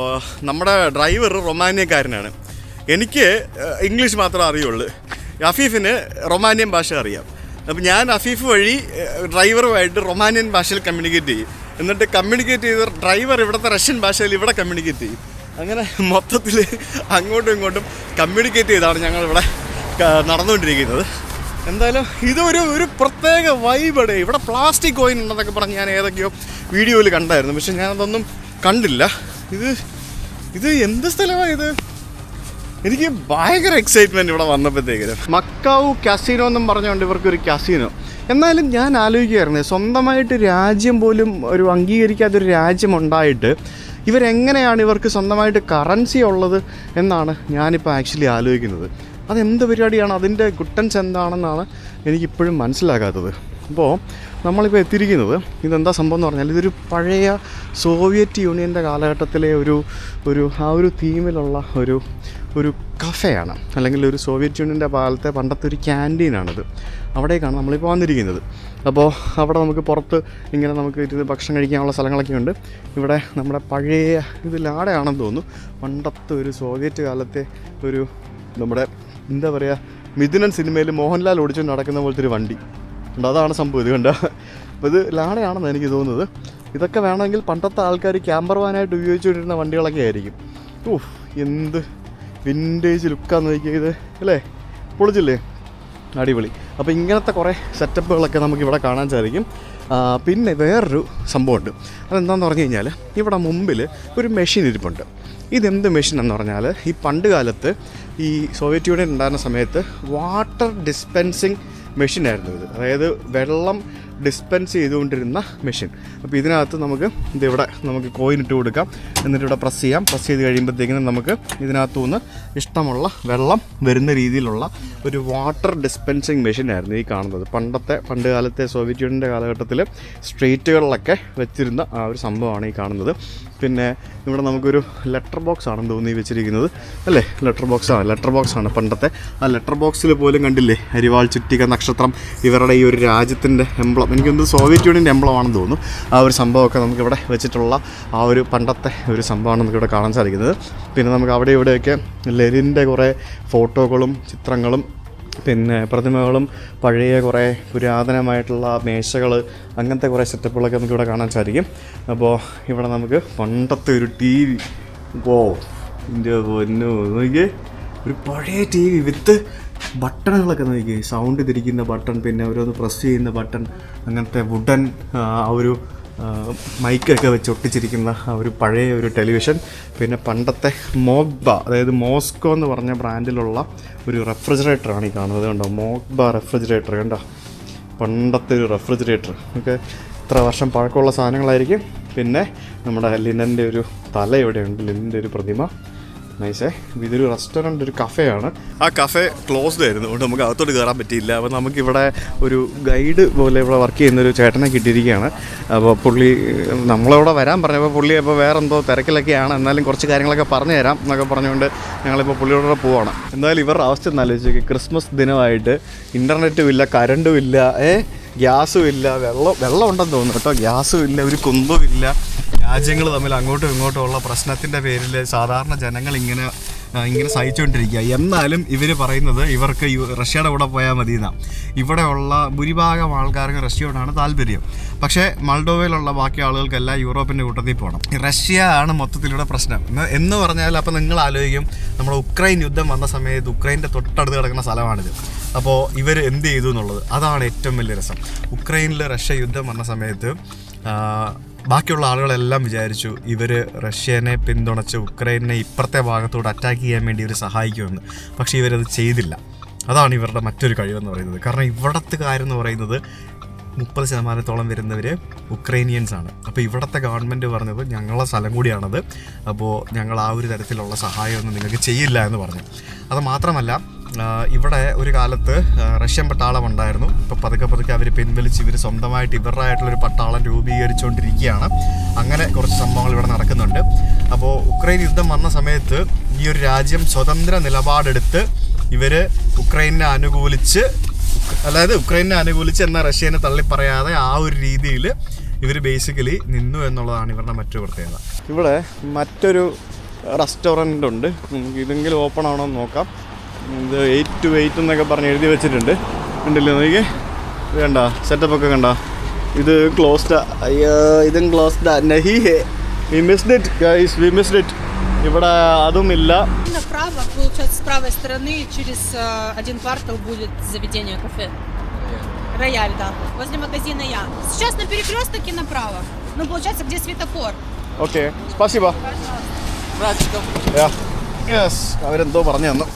നമ്മുടെ ഡ്രൈവർ റൊമാനിയക്കാരനാണ്. എനിക്ക് ഇംഗ്ലീഷ് മാത്രമേ അറിയുള്ളൂ. അഫീഫിന് റൊമാനിയൻ ഭാഷ അറിയാം. അപ്പോൾ ഞാൻ അഫീഫ് വഴി ഡ്രൈവറുമായിട്ട് റൊമാനിയൻ ഭാഷയിൽ കമ്മ്യൂണിക്കേറ്റ് ചെയ്യും. എന്നിട്ട് കമ്മ്യൂണിക്കേറ്റ് ചെയ്ത് ഡ്രൈവർ ഇവിടുത്തെ റഷ്യൻ ഭാഷയിൽ ഇവിടെ കമ്മ്യൂണിക്കേറ്റ് ചെയ്യും. അങ്ങനെ മൊത്തത്തിൽ അങ്ങോട്ടും ഇങ്ങോട്ടും കമ്മ്യൂണിക്കേറ്റ് ചെയ്താണ് ഞങ്ങളിവിടെ നടന്നുകൊണ്ടിരിക്കുന്നത്. എന്തായാലും ഇതൊരു പ്രത്യേക വൈബാണ്. ഇവിടെ പ്ലാസ്റ്റിക് കോയിൻ ഉണ്ടെന്നൊക്കെ പറഞ്ഞ് ഞാൻ ഏതൊക്കെയോ വീഡിയോയിൽ കണ്ടായിരുന്നു. പക്ഷെ ഞാനതൊന്നും കണ്ടില്ല. ഇത് എന്ത് സ്ഥലമാണ് ഇത്? എനിക്ക് ഭയങ്കര എക്സൈറ്റ്മെൻറ്റ് ഇവിടെ വന്നപ്പോഴത്തേക്കിന്. മക്കാവു കാസിനോ എന്നും പറഞ്ഞുകൊണ്ട് ഇവർക്കൊരു കാസിനോ. എന്നാലും ഞാൻ ആലോചിക്കുകയായിരുന്നു, സ്വന്തമായിട്ട് രാജ്യം പോലും ഒരു അംഗീകരിക്കാത്തൊരു രാജ്യമുണ്ടായിട്ട് ഇവരെങ്ങനെയാണ് ഇവർക്ക് സ്വന്തമായിട്ട് കറൻസി ഉള്ളത് എന്നാണ് ഞാനിപ്പോൾ ആക്ച്വലി ആലോചിക്കുന്നത്. അതെന്ത് പരിപാടിയാണ്? അതിൻ്റെ ഗുട്ടൻസ് എന്താണെന്നാണ് എനിക്കിപ്പോഴും മനസ്സിലാകാത്തത്. അപ്പോൾ നമ്മളിപ്പോൾ എത്തിയിരിക്കുന്നത് ഇതെന്താ സംഭവം എന്ന് പറഞ്ഞാൽ ഇതൊരു പഴയ സോവിയറ്റ് യൂണിയൻ്റെ കാലഘട്ടത്തിലെ ഒരു തീമിലുള്ള ഒരു കഫേയാണ്, അല്ലെങ്കിൽ ഒരു സോവിയറ്റ് യൂണിയൻ്റെ കാലത്തെ പണ്ടത്തെ ഒരു ക്യാൻറ്റീനാണിത്. അവിടേക്കാണ് നമ്മളിപ്പോൾ വന്നിരിക്കുന്നത്. അപ്പോൾ അവിടെ നമുക്ക് പുറത്ത് ഇങ്ങനെ നമുക്ക് ഇരുന്ന് ഭക്ഷണം കഴിക്കാനുള്ള സ്ഥലങ്ങളൊക്കെ ഉണ്ട്. ഇവിടെ നമ്മുടെ പഴയ ഇത് ലാടയാണെന്ന് തോന്നുന്നു, പണ്ടത്തെ ഒരു സോവിയറ്റ് കാലത്തെ ഒരു നമ്മുടെ എന്താ പറയുക, മിഥുനൻ സിനിമയിൽ മോഹൻലാൽ ഓടിച്ചുകൊണ്ട് നടക്കുന്ന പോലത്തെ ഒരു വണ്ടി ഉണ്ട്. അതാണ് സംഭവം. ഇത് കണ്ട, അപ്പോൾ ഇത് ലാടയാണെന്ന് എനിക്ക് തോന്നുന്നത്. ഇതൊക്കെ വേണമെങ്കിൽ പണ്ടത്തെ ആൾക്കാർ ക്യാമ്പർ വാനായിട്ട് ഉപയോഗിച്ചുകൊണ്ടിരുന്ന വണ്ടികളൊക്കെ ആയിരിക്കും. എന്ത് വിൻറ്റേജ് ലുക്കാന്ന് നോക്കിയാൽ ഇത് അല്ലേ, പൊളിച്ചില്ലേ, അടിപൊളി. അപ്പോൾ ഇങ്ങനത്തെ കുറേ സെറ്റപ്പുകളൊക്കെ നമുക്കിവിടെ കാണാൻ സാധിക്കും. പിന്നെ വേറൊരു സംഭവമുണ്ട്. അതെന്താണെന്ന് പറഞ്ഞു കഴിഞ്ഞാൽ ഇവിടെ മുമ്പിൽ ഒരു മെഷീൻ ഇരിപ്പുണ്ട്. ഇതെന്ത് മെഷീൻ എന്ന് പറഞ്ഞാൽ, ഈ പണ്ട് കാലത്ത് ഈ സോവിയറ്റ് യൂണിയൻ ഉണ്ടായിരുന്ന സമയത്ത് വാട്ടർ ഡിസ്പെൻസിങ് മെഷീനായിരുന്നു ഇത്. അതായത് വെള്ളം ഡിസ്പെൻസ് ചെയ്തുകൊണ്ടിരുന്ന മെഷീൻ. അപ്പോൾ ഇതിനകത്ത് നമുക്ക് ഇതിവിടെ നമുക്ക് കോയിൻ ഇട്ട് കൊടുക്കാം, എന്നിട്ട് ഇവിടെ പ്രസ് ചെയ്യാം. പ്രസ് ചെയ്ത് കഴിയുമ്പോഴത്തേക്കിനും നമുക്ക് ഇതിനകത്തുനിന്ന് ഇഷ്ടമുള്ള വെള്ളം വരുന്ന രീതിയിലുള്ള ഒരു വാട്ടർ ഡിസ്പെൻസിങ് മെഷീനായിരുന്നു ഈ കാണുന്നത്. പണ്ട് കാലത്തെ സോവിയറ്റ് യൂണിയൻ്റെ കാലഘട്ടത്തിൽ സ്ട്രീറ്റുകളിലൊക്കെ വെച്ചിരുന്ന ആ ഒരു സംഭവമാണ് ഈ കാണുന്നത്. പിന്നെ ഇവിടെ നമുക്കൊരു ലെറ്റർ ബോക്സ് ആണെന്ന് തോന്നി വെച്ചിരിക്കുന്നത് അല്ലേ, ലെറ്റർ ബോക്സ് ആണ് പണ്ടത്തെ. ആ ലെറ്റർ ബോക്സിൽ പോലും കണ്ടില്ലേ അരിവാൾ ചുറ്റിക നക്ഷത്രം, ഇവരുടെ ഈ ഒരു രാജ്യത്തിൻ്റെ എംബ്ലം, എനിക്കൊന്ന് സോവിയറ്റ് യൂണിയൻ്റെ എംബ്ലം ആണെന്ന് തോന്നുന്നു. ആ ഒരു സംഭവമൊക്കെ നമുക്കിവിടെ വെച്ചിട്ടുള്ള ആ ഒരു പണ്ടത്തെ ഒരു സംഭവമാണ് നമുക്കിവിടെ കാണാൻ സാധിക്കുന്നത്. പിന്നെ നമുക്ക് അവിടെ ഇവിടെയൊക്കെ ലെനിൻ്റെ കുറേ ഫോട്ടോകളും ചിത്രങ്ങളും പിന്നെ പ്രതിമകളും പഴയ കുറേ പുരാതനമായിട്ടുള്ള മേശകൾ, അങ്ങനത്തെ കുറേ സെറ്റപ്പുകളൊക്കെ നമുക്കിവിടെ കാണാൻ സാധിക്കും. അപ്പോൾ ഇവിടെ നമുക്ക് പണ്ടത്തെ ഒരു ടി വി, ഇതിൻ്റെ പൊന്നു നോക്കിയേ, ഒരു പഴയ ടി വി വിത്ത് ബട്ടണുകളൊക്കെ നോക്കി, സൗണ്ട് തിരിക്കുന്ന ബട്ടൺ, പിന്നെ ഓരോന്ന് പ്രസ് ചെയ്യുന്ന ബട്ടൺ, അങ്ങനത്തെ വുഡൻ ആ ഒരു മൈക്കൊക്കെ വെച്ച് ഒട്ടിച്ചിരിക്കുന്ന ആ ഒരു പഴയ ഒരു ടെലിവിഷൻ. പിന്നെ പണ്ടത്തെ മോഗ്ബ, അതായത് മോസ്കോ എന്ന് പറഞ്ഞ ബ്രാൻഡിലുള്ള ഒരു റെഫ്രിജറേറ്ററാണ് ഈ കാണുന്നത്. കണ്ടോ, മോഗ്ബ റെഫ്രിജറേറ്റർ കണ്ടോ, പണ്ടത്തെ ഒരു റെഫ്രിജറേറ്റർ. ഒക്കെ ഇത്ര വർഷം പഴക്കമുള്ള സാധനങ്ങളായിരിക്കും. പിന്നെ നമ്മുടെ ലിനൻ്റെ ഒരു തല ഇവിടെയുണ്ട്, ലിനൻ്റെ ഒരു പ്രതിമ. നൈസേ. ഇതൊരു റെസ്റ്റോറൻറ്റ്, ഒരു കഫേയാണ്. ആ കഫേ ക്ലോസ്ഡ് ആയിരുന്നു, അതുകൊണ്ട് നമുക്ക് അകത്തോട്ട് കയറാൻ പറ്റിയില്ല. അപ്പോൾ നമുക്കിവിടെ ഒരു ഗൈഡ് പോലെ ഇവിടെ വർക്ക് ചെയ്യുന്നൊരു ചേട്ടനെ കിട്ടിയിരിക്കുകയാണ്. അപ്പോൾ പുള്ളി നമ്മളിവിടെ വരാൻ പറഞ്ഞപ്പോൾ പുള്ളി അപ്പോൾ വേറെ എന്തോ തിരക്കിലൊക്കെയാണ്, എന്നാലും കുറച്ച് കാര്യങ്ങളൊക്കെ പറഞ്ഞു തരാം എന്നൊക്കെ പറഞ്ഞുകൊണ്ട് ഞങ്ങളിപ്പോൾ പുള്ളിയോടെ പോവാണ്. എന്തായാലും ഇവരുടെ അവസ്ഥ ഒന്ന് ആലോചിച്ച്, ക്രിസ്മസ് ദിനമായിട്ട് ഇൻ്റർനെറ്റും ഇല്ല, കറണ്ടും ഇല്ല, ഗ്യാസും ഇല്ല, വെള്ളം ഉണ്ടെന്ന് തോന്നുന്നു കേട്ടോ, ഗ്യാസും ഇല്ല, ഒരു കുന്തവും ഇല്ല. രാജ്യങ്ങൾ തമ്മിൽ അങ്ങോട്ടും ഇങ്ങോട്ടും ഉള്ള പ്രശ്നത്തിൻ്റെ പേരിൽ സാധാരണ ജനങ്ങൾ ഇങ്ങനെ സഹിച്ചുകൊണ്ടിരിക്കുക. എന്നാലും ഇവർ പറയുന്നത് ഇവർക്ക് റഷ്യയുടെ കൂടെ പോയാൽ മതി എന്നാണ്. ഇവിടെയുള്ള ഭൂരിഭാഗം ആൾക്കാർക്ക് റഷ്യയോടാണ് താല്പര്യം. പക്ഷേ മൾഡോവയിലുള്ള ബാക്കി ആളുകൾക്കെല്ലാം യൂറോപ്പിൻ്റെ കൂട്ടത്തിൽ പോകണം. റഷ്യ ആണ് മൊത്തത്തിലൂടെ പ്രശ്നം എന്ന് പറഞ്ഞാൽ, അപ്പോൾ നിങ്ങൾ ആലോചിക്കും, നമ്മുടെ ഉക്രൈൻ യുദ്ധം വന്ന സമയത്ത് ഉക്രൈൻ്റെ തൊട്ടടുത്ത് കിടക്കുന്ന സ്ഥലമാണിത്. അപ്പോൾ ഇവർ എന്ത് ചെയ്തു എന്നുള്ളത്, അതാണ് ഏറ്റവും വലിയ രസം. ഉക്രൈനിൽ റഷ്യ യുദ്ധം വന്ന സമയത്ത് ബാക്കിയുള്ള ആളുകളെല്ലാം വിചാരിച്ചു ഇവർ റഷ്യനെ പിന്തുണച്ച് ഉക്രൈനെ ഇപ്പുറത്തെ ഭാഗത്തോട് അറ്റാക്ക് ചെയ്യാൻ വേണ്ടി ഇവർ സഹായിക്കുമെന്ന്. പക്ഷേ ഇവരത് ചെയ്തില്ല. അതാണ് ഇവരുടെ മറ്റൊരു കഴിവെന്ന് പറയുന്നത്. കാരണം ഇവിടത്തെ കാര്യം എന്ന് പറയുന്നത് 30% വരുന്നവർ ഉക്രൈനിയൻസ് ആണ്. അപ്പോൾ ഇവിടുത്തെ ഗവൺമെൻറ് പറഞ്ഞത് ഞങ്ങളെ സ്ഥലം കൂടിയാണത്, അപ്പോൾ ഞങ്ങൾ ആ ഒരു തരത്തിലുള്ള സഹായമൊന്നും നിങ്ങൾക്ക് ചെയ്യില്ല എന്ന് പറഞ്ഞു. അത് മാത്രമല്ല, ഇവിടെ ഒരു കാലത്ത് റഷ്യൻ പട്ടാളം ഉണ്ടായിരുന്നു. ഇപ്പോൾ പതുക്കെ അവർ പിൻവലിച്ച് ഇവർ സ്വന്തമായിട്ട് ഇവരുടേതായിട്ടുള്ളൊരു പട്ടാളം രൂപീകരിച്ചുകൊണ്ടിരിക്കുകയാണ്. അങ്ങനെ കുറച്ച് സംഭവങ്ങൾ ഇവിടെ നടക്കുന്നുണ്ട്. അപ്പോൾ ഉക്രൈൻ യുദ്ധം വന്ന സമയത്ത് ഈ ഒരു രാജ്യം സ്വതന്ത്ര നിലപാടെടുത്ത് ഇവർ ഉക്രൈനെ അനുകൂലിച്ച്, അതായത് ഉക്രൈനെ അനുകൂലിച്ച് എന്നാൽ റഷ്യനെ തള്ളിപ്പറയാതെ ആ ഒരു രീതിയിൽ ഇവർ ബേസിക്കലി നിന്നു എന്നുള്ളതാണ് ഇവരുടെ മറ്റൊരു പ്രത്യേകത. ഇവിടെ മറ്റൊരു റെസ്റ്റോറൻ്റ് ഉണ്ട്, നമുക്ക് ഇതെങ്കിലും ഓപ്പൺ ആണോ എന്ന് നോക്കാം. ഇത് 8 to 8 എന്നൊക്കെ പറഞ്ഞ് എഴുതി വെച്ചിട്ടുണ്ട്, ഉണ്ടല്ലോ നോക്കിയേ. ഇത് കണ്ട സെറ്റപ്പൊക്കെ കണ്ട, ഇത് ക്ലോസ്ഡ്. അയ്യോ, ഇതും ക്ലോസ്ഡ്. നഹി ഹേ, we missed it guys, we missed it. ഇവിടെ അതുമില്ല. Направо, получается, с правой стороны, через 1 квартал будет заведение кафе. Рояль, да. Возле магазина Я. Сейчас на перекрестке направо. Ну, получается, где светофор. ഓക്കെ, спасибо. യെസ്, അവരെന്തോ പറഞ്ഞു തന്നു.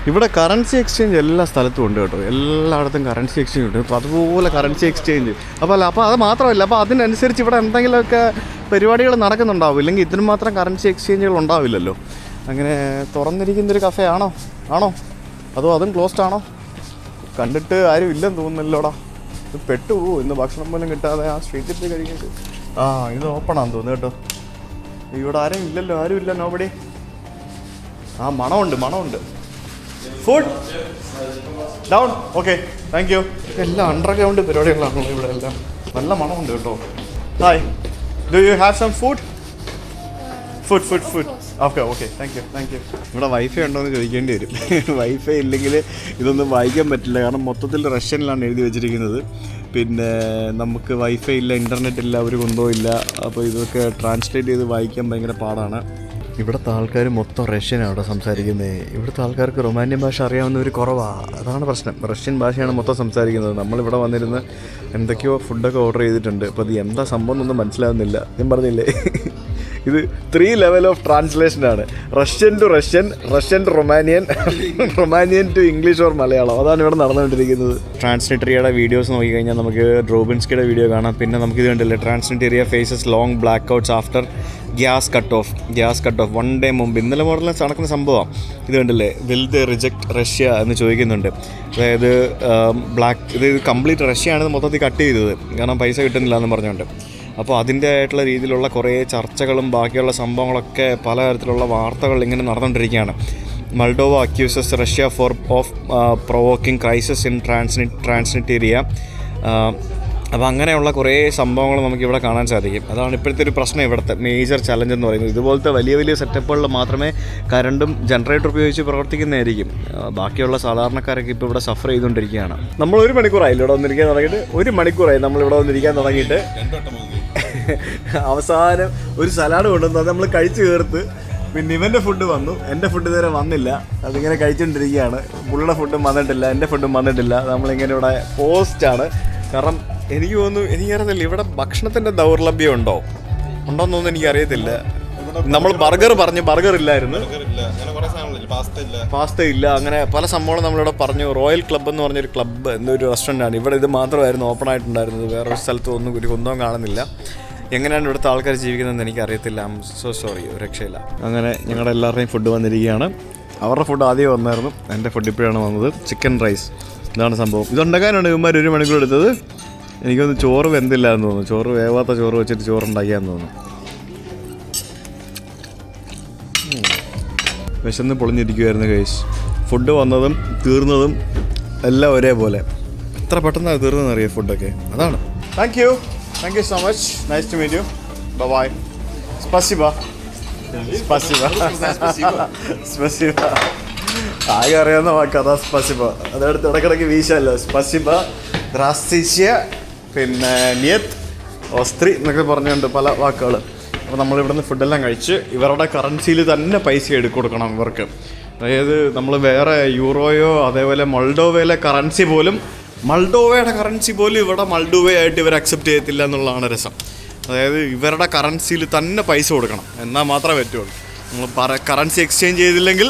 ഇവിടെ കറൻസി എക്സ്ചേഞ്ച് എല്ലാ സ്ഥലത്തും ഉണ്ട് കേട്ടോ, എല്ലായിടത്തും കറൻസി എക്സ്ചേഞ്ച് ഉണ്ട്. അപ്പോൾ അതുപോലെ കറൻസി എക്സ്ചേഞ്ച് അപ്പോൾ അത് മാത്രമല്ല, അപ്പോൾ അതിനനുസരിച്ച് ഇവിടെ എന്തെങ്കിലുമൊക്കെ പരിപാടികൾ നടക്കുന്നുണ്ടാവും. ഇല്ലെങ്കിൽ ഇതിന് മാത്രം കറൻസി എക്സ്ചേഞ്ചുകൾ ഉണ്ടാവില്ലല്ലോ. അങ്ങനെ തുറന്നിരിക്കുന്നൊരു കഫേ ആണോ അതോ അതും ക്ലോസ്ഡ് ആണോ? കണ്ടിട്ട് ആരും ഇല്ലെന്ന് തോന്നുന്നല്ലോടാ. ഇത് പെട്ടുപോകും ഇന്ന് ഭക്ഷണം പോലും കിട്ടാതെ ആ സ്ട്രീറ്റിൽ പോയി കഴിക്കുന്നത്. ആ ഇത് ഓപ്പണാന്ന് തോന്നുന്നു കേട്ടോ. ഇവിടെ ആരും ഇല്ലല്ലോ, ആരും ഇല്ല. നോബഡി. ആ മണമുണ്ട്. Food down. Okay, thank you. എല്ലാം അണ്ടർഗ്രൗണ്ട് പരിപാടികളാണല്ലോ ഇവിടെ എല്ലാം. നല്ല മണമുണ്ട് കേട്ടോ. Hi, do you have some food? Food okay thank you. ഇവിടെ വൈഫൈ ഉണ്ടോ എന്ന് ചോദിക്കേണ്ടി വരും. വൈഫൈ ഇല്ലെങ്കിൽ ഇതൊന്നും വായിക്കാൻ പറ്റില്ല. കാരണം മൊത്തത്തിൽ റഷ്യനിലാണ് എഴുതി വെച്ചിരിക്കുന്നത്. പിന്നെ നമുക്ക് വൈഫൈ ഇല്ല, ഇൻ്റർനെറ്റ് ഇല്ല, ഒരു കുന്തവും ഇല്ല. അപ്പോൾ ഇതൊക്കെ ട്രാൻസ്ലേറ്റ് ചെയ്ത് വായിക്കാൻ ഭയങ്കര പാടാണ്. ഇവിടുത്തെ ആൾക്കാർ മൊത്തം റഷ്യനാണ് അവിടെ സംസാരിക്കുന്നത്. ഇവിടുത്തെ ആൾക്കാർക്ക് റൊമാനിയൻ ഭാഷ അറിയാവുന്നവർ കുറവാണ്. അതാണ് പ്രശ്നം. റഷ്യൻ ഭാഷയാണ് മൊത്തം സംസാരിക്കുന്നത്. നമ്മളിവിടെ വന്നിരുന്ന് എന്തൊക്കെയോ ഫുഡൊക്കെ ഓർഡർ ചെയ്തിട്ടുണ്ട്. അപ്പോൾ അത് എന്താ സംഭവം എന്നൊന്നും മനസ്സിലാവുന്നില്ല. ഞാൻ പറഞ്ഞില്ലേ, ഇത് 3 ലെവൽ ഓഫ് ട്രാൻസ്ലേഷനാണ്. Russian to Russian to Romanian to English or Malayalam. അതാണ് ഇവിടെ നടന്നുകൊണ്ടിരിക്കുന്നത്. ട്രാൻസ്നിറ്ററിയയുടെ വീഡിയോസ് നോക്കിക്കഴിഞ്ഞാൽ നമുക്ക് ഡ്രോബിൻസ്കിയുടെ വീഡിയോ കാണാം. പിന്നെ നമുക്കിത് കണ്ടില്ലേ, Transnistria faces long blackouts after gas cut off 1 day മുമ്പ്. ഇന്നലെ മോഡലിൽ നടക്കുന്ന സംഭവമാണ് ഇത്. കണ്ടില്ലേ, വിൽ ദ റിജക്ട് റഷ്യ എന്ന് ചോദിക്കുന്നുണ്ട്. അതായത് ഇത് കംപ്ലീറ്റ് റഷ്യയാണ് മൊത്തത്തിൽ കട്ട് ചെയ്തത്, കാരണം പൈസ കിട്ടുന്നില്ല എന്ന് പറഞ്ഞുകൊണ്ട്. അപ്പോൾ അതിൻ്റെ ആയിട്ടുള്ള രീതിയിലുള്ള കുറേ ചർച്ചകളും ബാക്കിയുള്ള സംഭവങ്ങളൊക്കെ പലതരത്തിലുള്ള വാർത്തകൾ ഇങ്ങനെ നടന്നുകൊണ്ടിരിക്കുകയാണ്. Moldova accuses Russia of provoking crisis in Transnistria. അപ്പോൾ അങ്ങനെയുള്ള കുറേ സംഭവങ്ങൾ നമുക്കിവിടെ കാണാൻ സാധിക്കും. അതാണ് ഇപ്പോഴത്തെ ഒരു പ്രശ്നം, ഇവിടുത്തെ മേജർ ചലഞ്ച് എന്ന് പറയുന്നത്. ഇതുപോലത്തെ വലിയ സെറ്റപ്പുകളിൽ മാത്രമേ കറണ്ടും ജനറേറ്റർ ഉപയോഗിച്ച് പ്രവർത്തിക്കുന്നതായിരിക്കും. ബാക്കിയുള്ള സാധാരണക്കാരൊക്കെ ഇപ്പോൾ ഇവിടെ സഫർ ചെയ്തുകൊണ്ടിരിക്കുകയാണ്. നമ്മൾ 1 മണിക്കൂറായില്ല ഇവിടെ വന്നിരിക്കാൻ തുടങ്ങിയിട്ട്. 1 മണിക്കൂറായി നമ്മളിവിടെ വന്നിരിക്കാൻ തുടങ്ങിയിട്ട്. അവസാനം ഒരു സലാഡ് കൊണ്ടുവന്നു, അത് നമ്മൾ കഴിച്ച് ചേർത്ത്. പിന്നെ ഇവൻ്റെ ഫുഡ് വന്നു, എൻ്റെ ഫുഡ് ഇതുവരെ വന്നില്ല. അതിങ്ങനെ കഴിച്ചുകൊണ്ടിരിക്കുകയാണ്. പുള്ളിയുടെ ഫുഡും വന്നിട്ടില്ല, എൻ്റെ ഫുഡും വന്നിട്ടില്ല. നമ്മളിങ്ങനെ ഇവിടെ പോസ്റ്റാണ്. കാരണം എനിക്ക് തോന്നുന്നു, എനിക്കറിയത്തില്ല ഇവിടെ ഭക്ഷണത്തിൻ്റെ ദൗർലഭ്യം ഉണ്ടോയെന്ന് തോന്നുന്നു, എനിക്കറിയത്തില്ല. നമ്മൾ ബർഗർ പറഞ്ഞു, ബർഗർ ഇല്ലായിരുന്നു, പാസ്ത ഇല്ല, അങ്ങനെ പല സംഭവങ്ങളും നമ്മളിവിടെ പറഞ്ഞു. റോയൽ ക്ലബ്ബ് എന്ന് പറഞ്ഞൊരു ക്ലബ്ബ് എന്നൊരു റെസ്റ്റോറൻ്റാണ് ഇവിടെ. ഇത് മാത്രമായിരുന്നു ഓപ്പൺ ആയിട്ടുണ്ടായിരുന്നത്. വേറൊരു സ്ഥലത്ത് ഒന്നും ഒരു കുന്തവും കാണുന്നില്ല. എങ്ങനെയാണ് ഇവിടുത്തെ ആൾക്കാർ ജീവിക്കുന്നതെന്ന് എനിക്കറിയത്തില്ല. ഐ എം സോ സോറി, ഒരു രക്ഷയില്ല. അങ്ങനെ ഞങ്ങളുടെ എല്ലാവരുടെയും ഫുഡ് വന്നിരിക്കുകയാണ്. അവരുടെ ഫുഡ് ആദ്യം വന്നായിരുന്നു, എൻ്റെ ഫുഡ് ഇപ്പോഴാണ് വന്നത്. ചിക്കൻ റൈസ്, ഇതാണ് സംഭവം. ഇതുണ്ടാക്കാനാണ് ഇവന്മാർ 1 മണിക്കൂർ എടുത്തത്. എനിക്കൊന്ന് ചോറ് വെന്തില്ല എന്ന് തോന്നുന്നു. ചോറ് വേവാത്ത ചോറ് വെച്ചിട്ട് ചോറുണ്ടാക്കിയാന്ന് തോന്നുന്നു. വിശന്ന് പൊളിഞ്ഞിരിക്കുമായിരുന്നു ഗൈസ്. ഫുഡ് വന്നതും തീർന്നതും എല്ലാം ഒരേപോലെ. എത്ര പെട്ടെന്നാണ് തീർന്നതെന്നറിയാം ഫുഡൊക്കെ. അതാണ്. Thank you so much. Nice to meet you. Bye. സ്പസിബ. ആകെ അറിയാവുന്ന വാക്കാ സ്പസിബ. അതെടുത്ത് ഇടയ്ക്കിടയ്ക്ക് വീശല്ലോ. സ്പസിബ, ദ്രാസ്തിഷ്യ, പിന്നെ നിയത്, ഓസ്ത്രി എന്നൊക്കെ പറഞ്ഞുകൊണ്ട് പല വാക്കുകൾ. അപ്പോൾ നമ്മളിവിടുന്ന് ഫുഡെല്ലാം കഴിച്ച് ഇവരുടെ കറൻസിയിൽ തന്നെ പൈസ കൊടുക്കണം ഇവർക്ക്. അതായത് നമ്മൾ വേറെ യൂറോയോ അതേപോലെ മൾഡോവയുടെ കറൻസി പോലും ഇവിടെ മൾഡോവയായിട്ട് ഇവർ അക്സെപ്റ്റ് ചെയ്യത്തില്ല എന്നുള്ളതാണ് രസം. അതായത് ഇവരുടെ കറൻസിയിൽ തന്നെ പൈസ കൊടുക്കണം, എന്നാൽ മാത്രമേ പറ്റുള്ളൂ. നമ്മൾ കറൻസി എക്സ്ചേഞ്ച് ചെയ്തില്ലെങ്കിൽ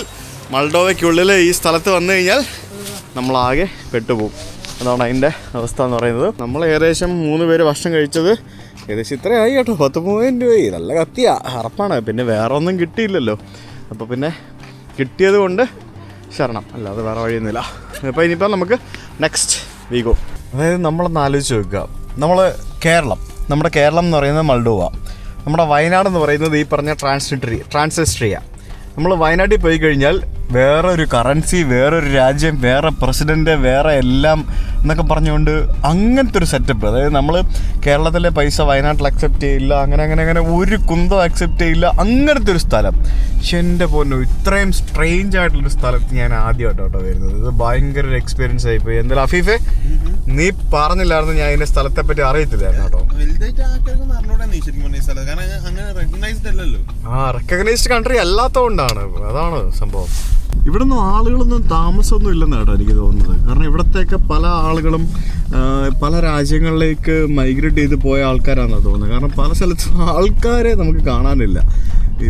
മൾഡോവയ്ക്കുള്ളിൽ ഈ സ്ഥലത്ത് വന്നു കഴിഞ്ഞാൽ നമ്മളാകെ പെട്ടുപോകും. അതാണ് അതിൻ്റെ അവസ്ഥ എന്ന് പറയുന്നത്. നമ്മൾ ഏകദേശം 3 പേര് ഭക്ഷണം കഴിച്ചത് ഏകദേശം ഇത്രയായി കേട്ടോ. 10,000 രൂപയായി. നല്ല കത്തിയാ, ഹറപ്പാണ്. പിന്നെ വേറെ ഒന്നും കിട്ടിയില്ലല്ലോ. അപ്പോൾ പിന്നെ കിട്ടിയത് കൊണ്ട് ശരണം, അല്ലാതെ വേറെ വഴിയൊന്നുമില്ല. അപ്പോൾ ഇനിയിപ്പോൾ നമുക്ക് നെക്സ്റ്റ് വീഗോ. അതായത് നമ്മളൊന്ന് ആലോചിച്ച് നോക്കുക. നമ്മുടെ കേരളം എന്ന് പറയുന്നത് മൾഡോവ, നമ്മുടെ വയനാട് എന്ന് പറയുന്നത് ഈ പറഞ്ഞ ട്രാൻസിസ്ട്രിയ. നമ്മൾ വയനാട്ടിൽ പോയി കഴിഞ്ഞാൽ വേറൊരു കറൻസി, വേറൊരു രാജ്യം, വേറെ പ്രസിഡൻറ്റ്, വേറെ എല്ലാം എന്നൊക്കെ പറഞ്ഞുകൊണ്ട് അങ്ങനത്തെ ഒരു സെറ്റപ്പ്. അതായത് നമ്മൾ കേരളത്തിലെ പൈസ വയനാട്ടിൽ അക്സെപ്റ്റ് ചെയ്യില്ല, അങ്ങനെ ഒരു കുന്തം അക്സെപ്റ്റ് ചെയ്യില്ല, അങ്ങനത്തെ ഒരു സ്ഥലം. പക്ഷെ എൻ്റെ പൊന്നു, ഇത്രയും സ്ട്രെയിഞ്ച് ആയിട്ടുള്ളൊരു സ്ഥലത്ത് ഞാൻ ആദ്യമായിട്ടോ വരുന്നത്. ഇത് ഭയങ്കര ഒരു എക്സ്പീരിയൻസ് ആയിപ്പോയി. എന്തായാലും അഫീഫെ, നീ പറഞ്ഞില്ലായിരുന്നു, ഞാൻ ഇതിൻ്റെ സ്ഥലത്തെ പറ്റി അറിയത്തില്ലായിരുന്നു കേട്ടോ. റെക്കഗ്നൈസ്ഡ് കൺട്രി അല്ലാത്തതുകൊണ്ടാണ്, അതാണ് സംഭവം. ഇവിടൊന്നും ആളുകളൊന്നും താമസമൊന്നും ഇല്ലെന്ന് കേട്ടോ എനിക്ക് തോന്നുന്നത്. കാരണം ഇവിടത്തേക്ക് പല ആളുകളും പല രാജ്യങ്ങളിലേക്ക് മൈഗ്രേറ്റ് ചെയ്ത് പോയ ആൾക്കാരാണെന്നാണ് തോന്നുന്നത്. കാരണം പല സ്ഥലത്തും ആൾക്കാരെ നമുക്ക് കാണാനില്ല.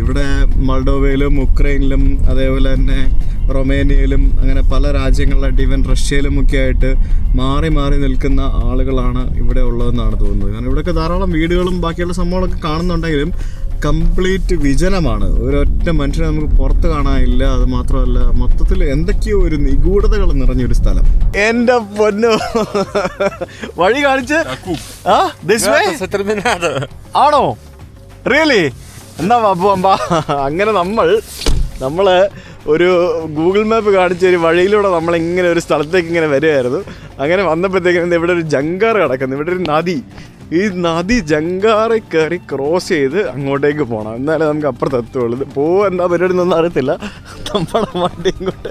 ഇവിടെ മൾഡോവയിലും ഉക്രൈനിലും അതേപോലെ തന്നെ റൊമേനിയയിലും അങ്ങനെ പല രാജ്യങ്ങളിലായിട്ട് ഈവൻ റഷ്യയിലും ഒക്കെ ആയിട്ട് മാറി നിൽക്കുന്ന ആളുകളാണ് ഇവിടെ ഉള്ളതെന്നാണ് തോന്നുന്നത്. കാരണം ഇവിടെയൊക്കെ ധാരാളം വീടുകളും ബാക്കിയുള്ള സംഭവങ്ങളൊക്കെ കാണുന്നുണ്ടെങ്കിലും കംപ്ലീറ്റ് വിജനമാണ്. ഒരൊറ്റ മനുഷ്യനെ നമുക്ക് പുറത്ത് കാണാനില്ല. അത് മാത്രമല്ല, മൊത്തത്തിൽ എന്തൊക്കെയോ ഒരു നിഗൂഢതകൾ നിറഞ്ഞൊരു സ്ഥലം. എൻ്റെ പൊന്നോ, വഴി കാണിച്ച് ആണോ? റിയലി? എന്നാ അമ്പാ. അങ്ങനെ നമ്മള് ഒരു ഗൂഗിൾ മാപ്പ് കാണിച്ച ഒരു വഴിയിലൂടെ നമ്മളിങ്ങനെ ഒരു സ്ഥലത്തേക്ക് ഇങ്ങനെ വരികയായിരുന്നു. അങ്ങനെ വന്നപ്പോഴത്തേക്കും ഇവിടെ ഒരു ജങ്കാർ കിടക്കുന്നു, ഇവിടെ ഒരു നദി. ഈ നദി ജങ്കാറിൽ കയറി ക്രോസ് ചെയ്ത് അങ്ങോട്ടേക്ക് പോകണം, എന്നാലേ നമുക്ക് അപ്പുറത്ത് എത്തുള്ളൂ. ഇത് എന്താ പരിപാടി എന്നൊന്നും അറിയത്തില്ല. നമ്മുടെ വണ്ടിയും കൊണ്ട്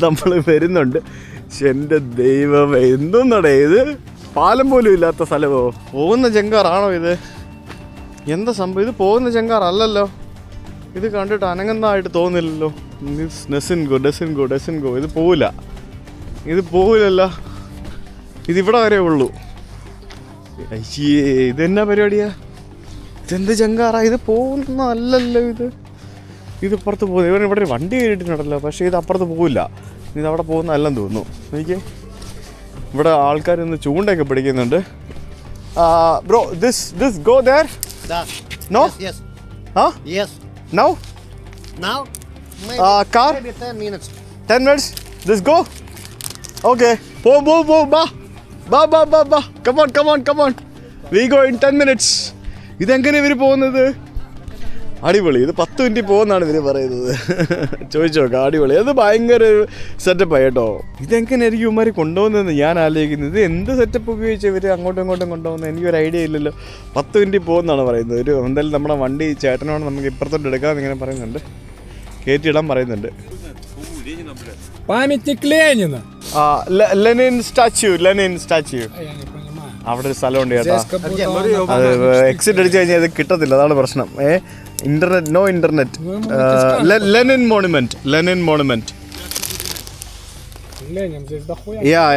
നമ്മൾ വരുന്നുണ്ട്. പക്ഷെ എൻ്റെ ദൈവമേ, എന്തൊന്നടേ ഇത്? പാലം പോലും ഇല്ലാത്ത സ്ഥലമോ? പോകുന്ന ജങ്കാറാണോ ഇത്? എന്താ സംഭവം? ഇത് പോകുന്ന ജങ്കാർ അല്ലല്ലോ. ഇത് കണ്ടിട്ട് അനങ്ങുന്നതായിട്ട് തോന്നില്ലല്ലോ. ഡെസിൻ ഗോ. ഇത് പോവില്ലല്ലോ. ഇതിവിടെ വരെ ഉള്ളൂ. അയ്യേ, ഇതെന്നാ പരിപാടിയാ? ഇതെന്ത് ജങ്കാറാ? ഇത് പോകുന്ന അല്ലല്ലോ. ഇത് പുറത്ത് പോകുന്നു. ഇവിടെ ഒരു വണ്ടി കയറിയിട്ടുണ്ടല്ലോ, പക്ഷേ ഇത് അപ്പുറത്ത് പോവില്ല. ഇത് അവിടെ പോകുന്നതല്ലെന്ന് തോന്നുന്നു എനിക്ക്. ഇവിടെ ആൾക്കാരൊന്ന് ചൂണ്ടയൊക്കെ പിടിക്കുന്നുണ്ട്. Bro, this go there? No? Yes. Now? Car? Maybe 10 minutes. 10 minutes? This go? Okay. Bo. Ba. Come on. We go in 10 minutes. ഇതെങ്ങനെ ഇവർ പോകുന്നത്? അടിപൊളി. ഇത് 10 മിനിറ്റ് പോകുന്നതാണ് ഇവർ പറയുന്നത്. ചോദിച്ചു നോക്കാം. അടിപൊളി. അത് ഭയങ്കര സെറ്റപ്പായി കേട്ടോ. ഇതെങ്ങനെയായിരിക്കും ഇവന്മാർ കൊണ്ടുപോകുന്നതെന്ന് ഞാൻ ആലോചിക്കുന്നത്. ഇത് എന്ത് സെറ്റപ്പ് ഉപയോഗിച്ച് ഇവർ അങ്ങോട്ടും ഇങ്ങോട്ടും കൊണ്ടുപോകുന്നത് എനിക്കൊരു ഐഡിയ ഇല്ലല്ലോ. 10 മിനിറ്റ് പോകുന്നതാണ് പറയുന്നത്. എന്തായാലും നമ്മുടെ വണ്ടി ചേട്ടനോട് നമുക്ക് ഇപ്പുറത്തോട്ട് എടുക്കാമെന്ന് ഇങ്ങനെ പറയുന്നുണ്ട്. കയറ്റിയിടാൻ പറയുന്നുണ്ട്. Памятник Ленина. Lenin statue. Я не понимаю. അവിടെ ഒരു സ്ഥലമുണ്ട് ചേട്ടാ. Здесь как будто അത് എക്സിറ്റ് അടിച്ചു കഴിഞ്ഞാൽ ഇത് കിട്ടത്തില്ല, അതാണ് പ്രശ്നം. Internet, no internet. Lenin monument. Ленин здесь дохуя. Yeah.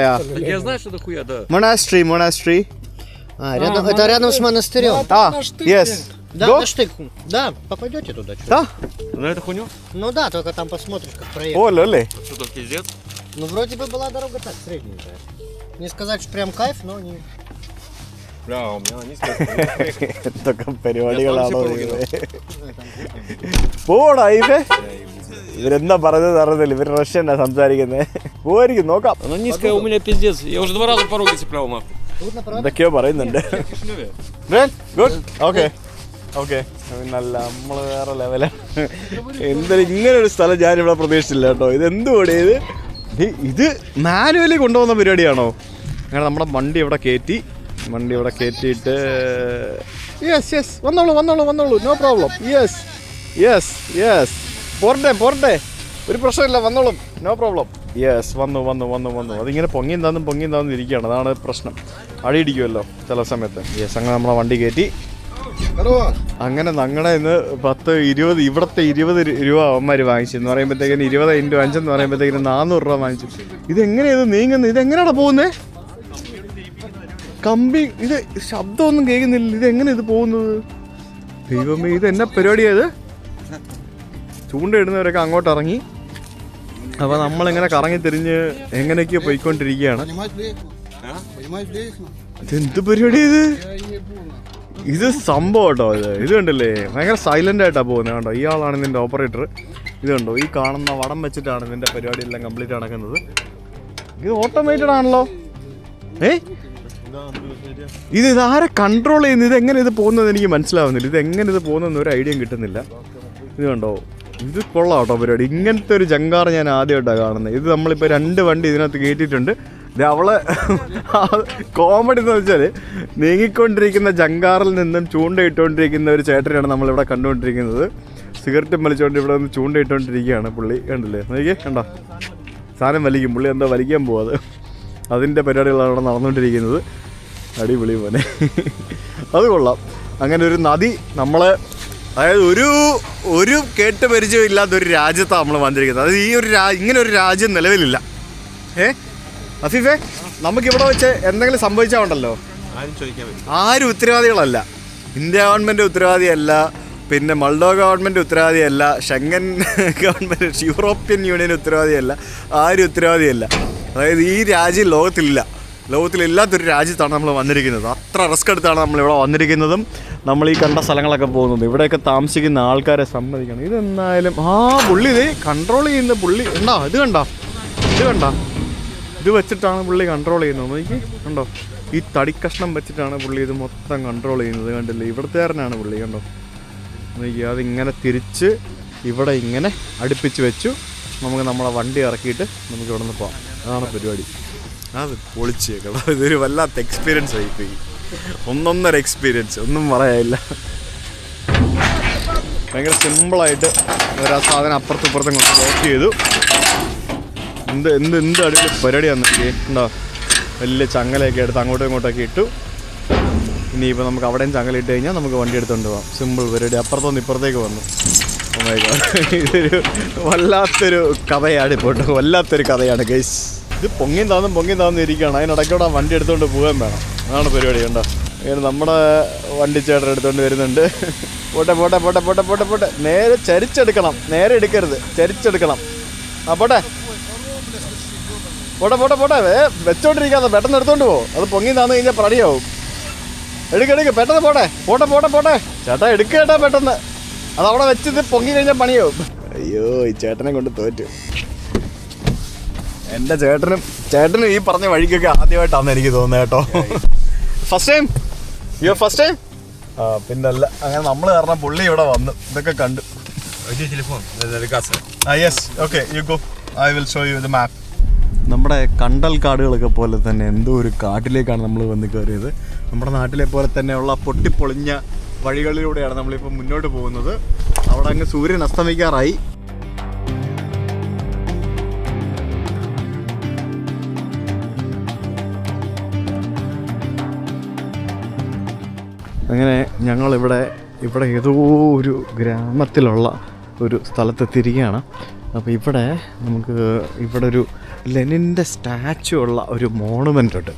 Я знаю, что дохуя, да. Monastery. Это рядом с монастырем. Yes. Да, Go? на штык. Да, попадете туда. Чё? Да? На эту хуйню? Ну да, только там посмотришь, как проехать. പോലോ അല്ലേ? Что там пиздец? Ну вроде бы была дорога так, средненькая. Не сказать, что прям кайф, но не... Бля, у меня низкая. എന്തൊക്കെ പരിപാടികളാണോ പോടാ ഇവേ. ഇവരെന്താ പറഞ്ഞത് അറിയത്തില്ല. ഇവർ റഷ്യനാ സംസാരിക്കുന്നത്. പോയിരിക്കും, നോക്കാം. Она низкая, у меня пиздец. Я уже 2 раза пороги цеплял, нахуй. Трудно, правда? എന്തൊക്കെയോ പറയുന്നുണ്ട്. ഗുഡ്. ഓക്കെ. നല്ല നമ്മൾ വേറെ ലെവലാണ്. എന്തായാലും ഇങ്ങനൊരു സ്ഥലം ഞാനിവിടെ പ്രതീക്ഷിച്ചില്ല കേട്ടോ. ഇതെന്തുകൂടെ ഇത് മാനുവലി കൊണ്ടുപോകുന്ന പരിപാടിയാണോ? അങ്ങനെ നമ്മുടെ വണ്ടി ഇവിടെ കയറ്റിയിട്ട് യെസ് വന്നോളൂ. No problem. യെസ് പോരട്ടെ. ഒരു പ്രശ്നമില്ല, വന്നോളും. No problem. യെസ് വന്നു. അതിങ്ങനെ പൊങ്ങിയും താന്നും ഇരിക്കുകയാണ്. അതാണ് പ്രശ്നം. അടിയിടിക്കുമല്ലോ ചില സമയത്ത്. യെസ്, അങ്ങനെ നമ്മളെ വണ്ടി കയറ്റി. അങ്ങനെ ഞങ്ങളുടെ ഇന്ന് 10-20 ഇവിടുത്തെ 20 രൂപ അവന്മാർ വാങ്ങിച്ചു എന്ന് പറയുമ്പോഴത്തേക്കിന് 20 × 5 എന്ന് പറയുമ്പോഴത്തേക്കിന് 400 രൂപ വാങ്ങിച്ചു. ഇതെങ്ങനെയാണ് നീങ്ങുന്നത്? ഇതെങ്ങനെയാണ് പോകുന്നത്? കമ്പി ഇത് ശബ്ദമൊന്നും കേൾക്കുന്നില്ല. ഇതെങ്ങനെ ഇത് പോകുന്നത്? ദൈവമേ, ഇത് എന്നാ പരിപാടിയായത്? ചൂണ്ടയിടുന്നവരൊക്കെ അങ്ങോട്ട് ഇറങ്ങി. അപ്പോൾ നമ്മളിങ്ങനെ കറങ്ങി തിരിഞ്ഞ് എങ്ങനെയൊക്കെയോ പോയിക്കൊണ്ടിരിക്കുകയാണ്. ഇതെന്ത് പരിപാടി ഇത് സംഭവം കേട്ടോ. ഇത് കണ്ടില്ലേ, ഭയങ്കര സൈലൻ്റ് ആയിട്ടാണ് പോകുന്നത് കേട്ടോ. ഇയാളാണ് ഇതിൻ്റെ ഓപ്പറേറ്റർ. ഇത് കണ്ടോ, ഈ കാണുന്ന വടം വെച്ചിട്ടാണ് ഇതിൻ്റെ പരിപാടിയെല്ലാം കംപ്ലീറ്റ് നടക്കുന്നത്. ഇത് ഓട്ടോമേറ്റഡ് ആണല്ലോ. ഇതാരെ കൺട്രോൾ ചെയ്യുന്നത്? ഇതെങ്ങനെ ഇത് പോകുന്നത് എനിക്ക് മനസ്സിലാവുന്നില്ല. ഇതെങ്ങനെ ഇത് പോകുന്നതെന്ന് ഒരു ഐഡിയയും കിട്ടുന്നില്ല. ഇത് കണ്ടോ, ഇത് കൊള്ളാം കേട്ടോ പരിപാടി. ഇങ്ങനത്തെ ഒരു ജങ്കാർ ഞാൻ ആദ്യമായിട്ടാണ് കാണുന്നത്. ഇത് നമ്മളിപ്പോൾ 2 വണ്ടി ഇതിനകത്ത് കയറ്റിയിട്ടുണ്ട്. അവളെ കോമഡി എന്ന് വെച്ചാൽ നീങ്ങിക്കൊണ്ടിരിക്കുന്ന ജങ്കാറിൽ നിന്നും ചൂണ്ടയിട്ടുകൊണ്ടിരിക്കുന്ന ഒരു ചേട്ടനെയാണ് നമ്മളിവിടെ കണ്ടുകൊണ്ടിരിക്കുന്നത്. സിഗരറ്റും വലിച്ചുകൊണ്ട് ഇവിടെ നിന്ന് ചൂണ്ടയിട്ടുകൊണ്ടിരിക്കുകയാണ് പുള്ളി. കണ്ടില്ലേ, നോക്കിയേ, കണ്ടോ, സാധനം വലിക്കും പുള്ളി. എന്താ വലിക്കാൻ പോവാത്? അതിൻ്റെ പരിപാടികളാണ് ഇവിടെ നടന്നുകൊണ്ടിരിക്കുന്നത്. അടിപൊളി പോലെ. അത് കൊള്ളാം. അങ്ങനെ ഒരു നദി നമ്മളെ, അതായത് ഒരു കേട്ട് പരിചയം ഇല്ലാത്തൊരു രാജ്യത്താണ് നമ്മൾ വന്നിരിക്കുന്നത്. അതായത് ഇങ്ങനെ ഒരു രാജ്യം നിലവിലില്ല. അഫീഫേ, നമുക്കിവിടെ വെച്ച് എന്തെങ്കിലും സംഭവിച്ചാൽ ഉണ്ടല്ലോ, ആരും ഉത്തരവാദികളല്ല. ഇന്ത്യ ഗവൺമെൻറ് ഉത്തരവാദിയല്ല, പിന്നെ മൾഡോ ഗവൺമെൻറ് ഉത്തരവാദിയല്ല, ഷെങ്കൻ ഗവൺമെൻറ്, യൂറോപ്യൻ യൂണിയൻ ഉത്തരവാദിയല്ല, ആരും ഉത്തരവാദിയല്ല. അതായത് ഈ രാജ്യം ലോകത്തിലില്ലാത്തൊരു രാജ്യത്താണ് നമ്മൾ വന്നിരിക്കുന്നത്. അത്ര എത്ര റിസ്ക് എടുത്താണ് നമ്മളിവിടെ വന്നിരിക്കുന്നതും നമ്മൾ ഈ കണ്ട സ്ഥലങ്ങളൊക്കെ പോകുന്നത്. ഇവിടെയൊക്കെ താമസിക്കുന്ന ആൾക്കാരെ സമ്മതിക്കണം. ഇതെന്നായാലും പുള്ളി ഇത് കൺട്രോൾ ചെയ്യുന്ന പുള്ളി ഇത് കണ്ട ഇത് വെച്ചിട്ടാണ് പുള്ളി കൺട്രോൾ ചെയ്യുന്നത്. നോക്കി കണ്ടോ, ഈ തടിക്കഷ്ണം വെച്ചിട്ടാണ് പുള്ളി ഇത് മൊത്തം കൺട്രോൾ ചെയ്യുന്നത്. കണ്ടില്ലേ, ഇവിടുത്തുകാരനാണ് പുള്ളി. കണ്ടോ നോക്കി, അതിങ്ങനെ തിരിച്ച് ഇവിടെ ഇങ്ങനെ അടുപ്പിച്ച് വെച്ചു. നമുക്ക് നമ്മളെ വണ്ടി ഇറക്കിയിട്ട് നമുക്ക് ഇവിടെ നിന്ന് പോകാം. അതാണ് പരിപാടി. അത് പൊളിച്ച് കേട്ടോ. ഇതൊരു വല്ലാത്ത എക്സ്പീരിയൻസ് ആയിപ്പോയി. ഒന്നൊന്നര എക്സ്പീരിയൻസ്, ഒന്നും പറയാനില്ല. ഭയങ്കര സിമ്പിളായിട്ട് ഒരു സാധനം അപ്പുറത്തും ഇപ്പുറത്തും കൊണ്ട് ലോക്ക് ചെയ്തു. എന്ത് അടിപൊളി പരിപാടിയാണെന്ന് ഉണ്ടോ. വലിയ ചങ്ങലയൊക്കെ എടുത്ത് അങ്ങോട്ടും ഇങ്ങോട്ടൊക്കെ ഇട്ടു. ഇനിയിപ്പോൾ നമുക്ക് അവിടെയും ചങ്ങലിട്ട് കഴിഞ്ഞാൽ നമുക്ക് വണ്ടി എടുത്തുകൊണ്ട് പോകാം. സിമ്പിൾ പരിപാടി. അപ്പുറത്തൊന്ന് ഇപ്പുറത്തേക്ക് വന്നു. ഇതൊരു വല്ലാത്തൊരു കഥയാണ് ഇപ്പോൾ. വല്ലാത്തൊരു കഥയാണ് ഗൈസ്. ഇത് പൊങ്ങിയും താന്നും ഇരിക്കുകയാണ്. അതിനിടയ്ക്കൂടെ വണ്ടി എടുത്തുകൊണ്ട് പോകാൻ വേണം. അതാണ് പരിപാടി. കണ്ടോ, ഇങ്ങനെ നമ്മുടെ വണ്ടി ചേട്ടൻ എടുത്തുകൊണ്ട് വരുന്നുണ്ട്. പോട്ടെ. നേരെ ചരിച്ചെടുക്കണം. നേരെ എടുക്കരുത്, ചരിച്ചെടുക്കണം. പോട്ടെ വെച്ചോണ്ടിരിക്കാതെ പെട്ടെന്ന് എടുത്തോണ്ട് പോകും. അത് പൊങ്ങി താന്ന് കഴിഞ്ഞാൽ പണിയാവും. എടുക്ക് പെട്ടെന്ന് പോട്ടെ ചേട്ടാ, എടുക്കേട്ടാ പെട്ടെന്ന്. അതവിടെ വെച്ചത് പൊങ്ങി കഴിഞ്ഞാൽ പണിയാവും. അയ്യോ, ഈ ചേട്ടനെ കൊണ്ട് തോറ്റു. എൻ്റെ ചേട്ടനും ഈ പറഞ്ഞ വഴിക്കൊക്കെ ആദ്യമായിട്ടാണെന്ന് എനിക്ക് തോന്നുന്നത് കേട്ടോ. ഫസ്റ്റ് ടൈം പിന്നല്ല. അങ്ങനെ നമ്മൾ കാരണം പുള്ളി ഇവിടെ വന്നു ഇതൊക്കെ കണ്ടു. Yes, okay, you go, I will show you the map. നമ്മുടെ കണ്ടൽ കാടുകളൊക്കെ പോലെ തന്നെ എന്തോ ഒരു കാട്ടിലേക്കാണ് നമ്മൾ വന്ന് കയറിയത്. നമ്മുടെ നാട്ടിലെ പോലെ തന്നെയുള്ള പൊട്ടിപ്പൊളിഞ്ഞ വഴികളിലൂടെയാണ് നമ്മളിപ്പോൾ മുന്നോട്ട് പോകുന്നത്. അവിടെ അങ്ങ് സൂര്യൻ അസ്തമിക്കാറായി. അങ്ങനെ ഞങ്ങളിവിടെ ഏതോ ഒരു ഗ്രാമത്തിലുള്ള ഒരു സ്ഥലത്തെത്തിയിരിക്കുകയാണ്. അപ്പോൾ ഇവിടെ ഒരു ലെനിൻ്റെ സ്റ്റാച്ചു ഉള്ള ഒരു മോണുമെൻ്റ് ഉണ്ട്.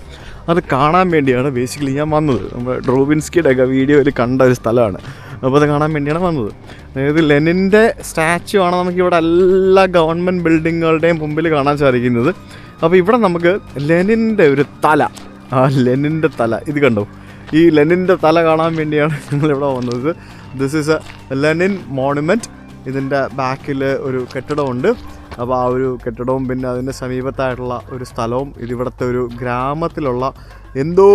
അത് കാണാൻ വേണ്ടിയാണ് ബേസിക്കലി ഞാൻ വന്നത്. നമ്മുടെ ഡ്രോബിൻസ്കിയുടെ ഒക്കെ വീഡിയോയിൽ കണ്ട ഒരു സ്ഥലമാണ്. അപ്പോൾ അത് കാണാൻ വേണ്ടിയാണ് വന്നത്. അതായത് ലെനിൻ്റെ സ്റ്റാച്ചു ആണ് നമുക്കിവിടെ എല്ലാ ഗവൺമെൻറ് ബിൽഡിങ്ങുകളുടെയും മുമ്പിൽ കാണാൻ സാധിക്കുന്നത്. അപ്പോൾ ഇവിടെ നമുക്ക് ലെനിൻ്റെ ഒരു ലെനിൻ്റെ തല ഇത് കണ്ടോ. ഈ ലെനിൻ്റെ തല കാണാൻ വേണ്ടിയാണ് ഞങ്ങളിവിടെ വന്നത്. This is A Lenin monument. ഇതിൻ്റെ ബാക്കിൽ ഒരു കെട്ടിടമുണ്ട്. അപ്പോൾ ആ ഒരു കെട്ടിടവും പിന്നെ അതിൻ്റെ സമീപത്തായിട്ടുള്ള ഒരു സ്ഥലവും ഇതിവിടുത്തെ ഒരു ഗ്രാമത്തിലുള്ള എന്തോ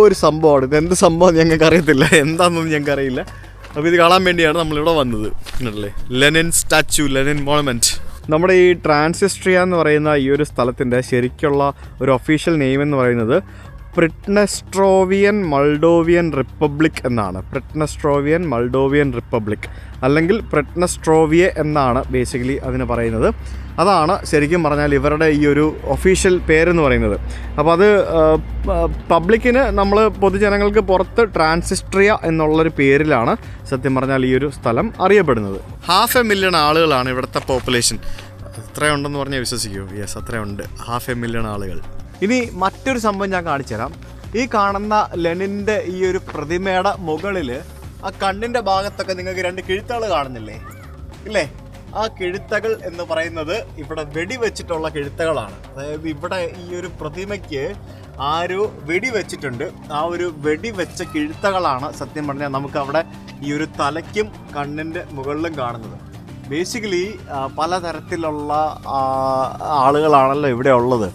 ഒരു സംഭവമാണ്. ഇതെന്ത് സംഭവം ഞങ്ങൾക്ക് അറിയത്തില്ല, എന്താണെന്നൊന്നും ഞങ്ങൾക്ക് അറിയില്ല. അപ്പോൾ ഇത് കാണാൻ വേണ്ടിയാണ് നമ്മളിവിടെ വന്നത്. അല്ലേ, ലെനിൻ സ്റ്റാച്ചു, ലെനിൻ മോണുമെൻറ്റ്. നമ്മുടെ ഈ ട്രാൻസിസ്ട്രിയ എന്ന് പറയുന്ന ഈ ഒരു സ്ഥലത്തിൻ്റെ ശരിക്കുള്ള ഒരു ഒഫീഷ്യൽ നെയിം എന്ന് പറയുന്നത് പ്രിഡ്നസ്ട്രോവിയൻ മൾഡോവിയൻ റിപ്പബ്ലിക് എന്നാണ്. പ്രിഡ്നസ്ട്രോവിയൻ മൾഡോവിയൻ റിപ്പബ്ലിക് അല്ലെങ്കിൽ പ്രിഡ്നസ്ട്രോവിയ എന്നാണ് ബേസിക്കലി അതിന് പറയുന്നത്. അതാണ് ശരിക്കും പറഞ്ഞാൽ ഇവരുടെ ഈ ഒരു ഒഫീഷ്യൽ പേരെന്ന് പറയുന്നത്. അപ്പോൾ അത് പബ്ലിക്കിന് നമ്മൾ പൊതുജനങ്ങൾക്ക് പുറത്ത് ട്രാൻസിസ്ട്രിയ എന്നുള്ളൊരു പേരിലാണ് സത്യം പറഞ്ഞാൽ ഈ ഒരു സ്ഥലം അറിയപ്പെടുന്നത്. 500,000 ആളുകളാണ് ഇവിടുത്തെ പോപ്പുലേഷൻ. എത്രയുണ്ടെന്ന് പറഞ്ഞാൽ വിശ്വസിക്കുമോ? യെസ്, അത്രയുണ്ട്, 500,000 ആളുകൾ. ഇനി മറ്റൊരു സംഭവം ഞാൻ കാണിച്ചു തരാം. ഈ കാണുന്ന ലെനിൻ്റെ ഈ ഒരു പ്രതിമയുടെ മുകളിൽ ആ കണ്ണിൻ്റെ ഭാഗത്തൊക്കെ നിങ്ങൾക്ക് 2 കിഴുത്തകൾ കാണുന്നില്ലേ? ഇല്ലേ? ആ കിഴുത്തകൾ എന്ന് പറയുന്നത് ഇവിടെ വെടിവെച്ചിട്ടുള്ള കിഴുത്തകളാണ്. അതായത് ഇവിടെ ഈ ഒരു പ്രതിമയ്ക്ക് ആരോ വെടിവെച്ചിട്ടുണ്ട്. ആ ഒരു വെടിവെച്ച കിഴുത്തകളാണ് സത്യം പറഞ്ഞാൽ നമുക്ക് അവിടെ ഈ ഒരു തലയ്ക്കും കണ്ണിൻ്റെ മുകളിലും കാണുന്നത്. ബേസിക്കലി പലതരത്തിലുള്ള ആളുകളാണല്ലോ ഇവിടെ ഉള്ളത്.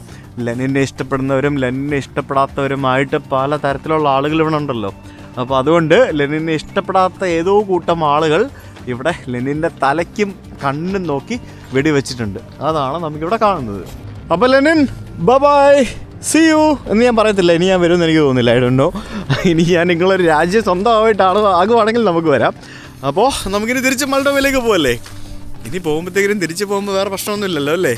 ലെനിനെ ഇഷ്ടപ്പെടുന്നവരും ലെനിനെ ഇഷ്ടപ്പെടാത്തവരുമായിട്ട് പല തരത്തിലുള്ള ആളുകൾ ഇവിടെ ഉണ്ടല്ലോ. അപ്പോൾ അതുകൊണ്ട് ലെനിനെ ഇഷ്ടപ്പെടാത്ത ഏതോ കൂട്ടം ആളുകൾ ഇവിടെ ലെനിൻ്റെ തലയ്ക്കും കണ്ണും നോക്കി വെടിവെച്ചിട്ടുണ്ട്. അതാണ് നമുക്കിവിടെ കാണുന്നത്. അപ്പോൾ ലെനിൻ ബൈ, സീ യു എന്ന് ഞാൻ പറയത്തില്ല. ഇനി ഞാൻ വരുമെന്ന് എനിക്ക് തോന്നുന്നില്ല. I don't know. ഇനി ഞാൻ നിങ്ങളൊരു രാജ്യം സ്വന്തമായിട്ടാണ് ആകുവാണെങ്കിൽ നമുക്ക് വരാം. അപ്പോൾ നമുക്കിനി തിരിച്ച് മൾഡോവയിലേക്ക് പോകല്ലേ. ഇനി പോകുമ്പോഴത്തേക്കും തിരിച്ച് പോകുമ്പോൾ വേറെ പ്രശ്നമൊന്നുമില്ലല്ലോ അല്ലേ?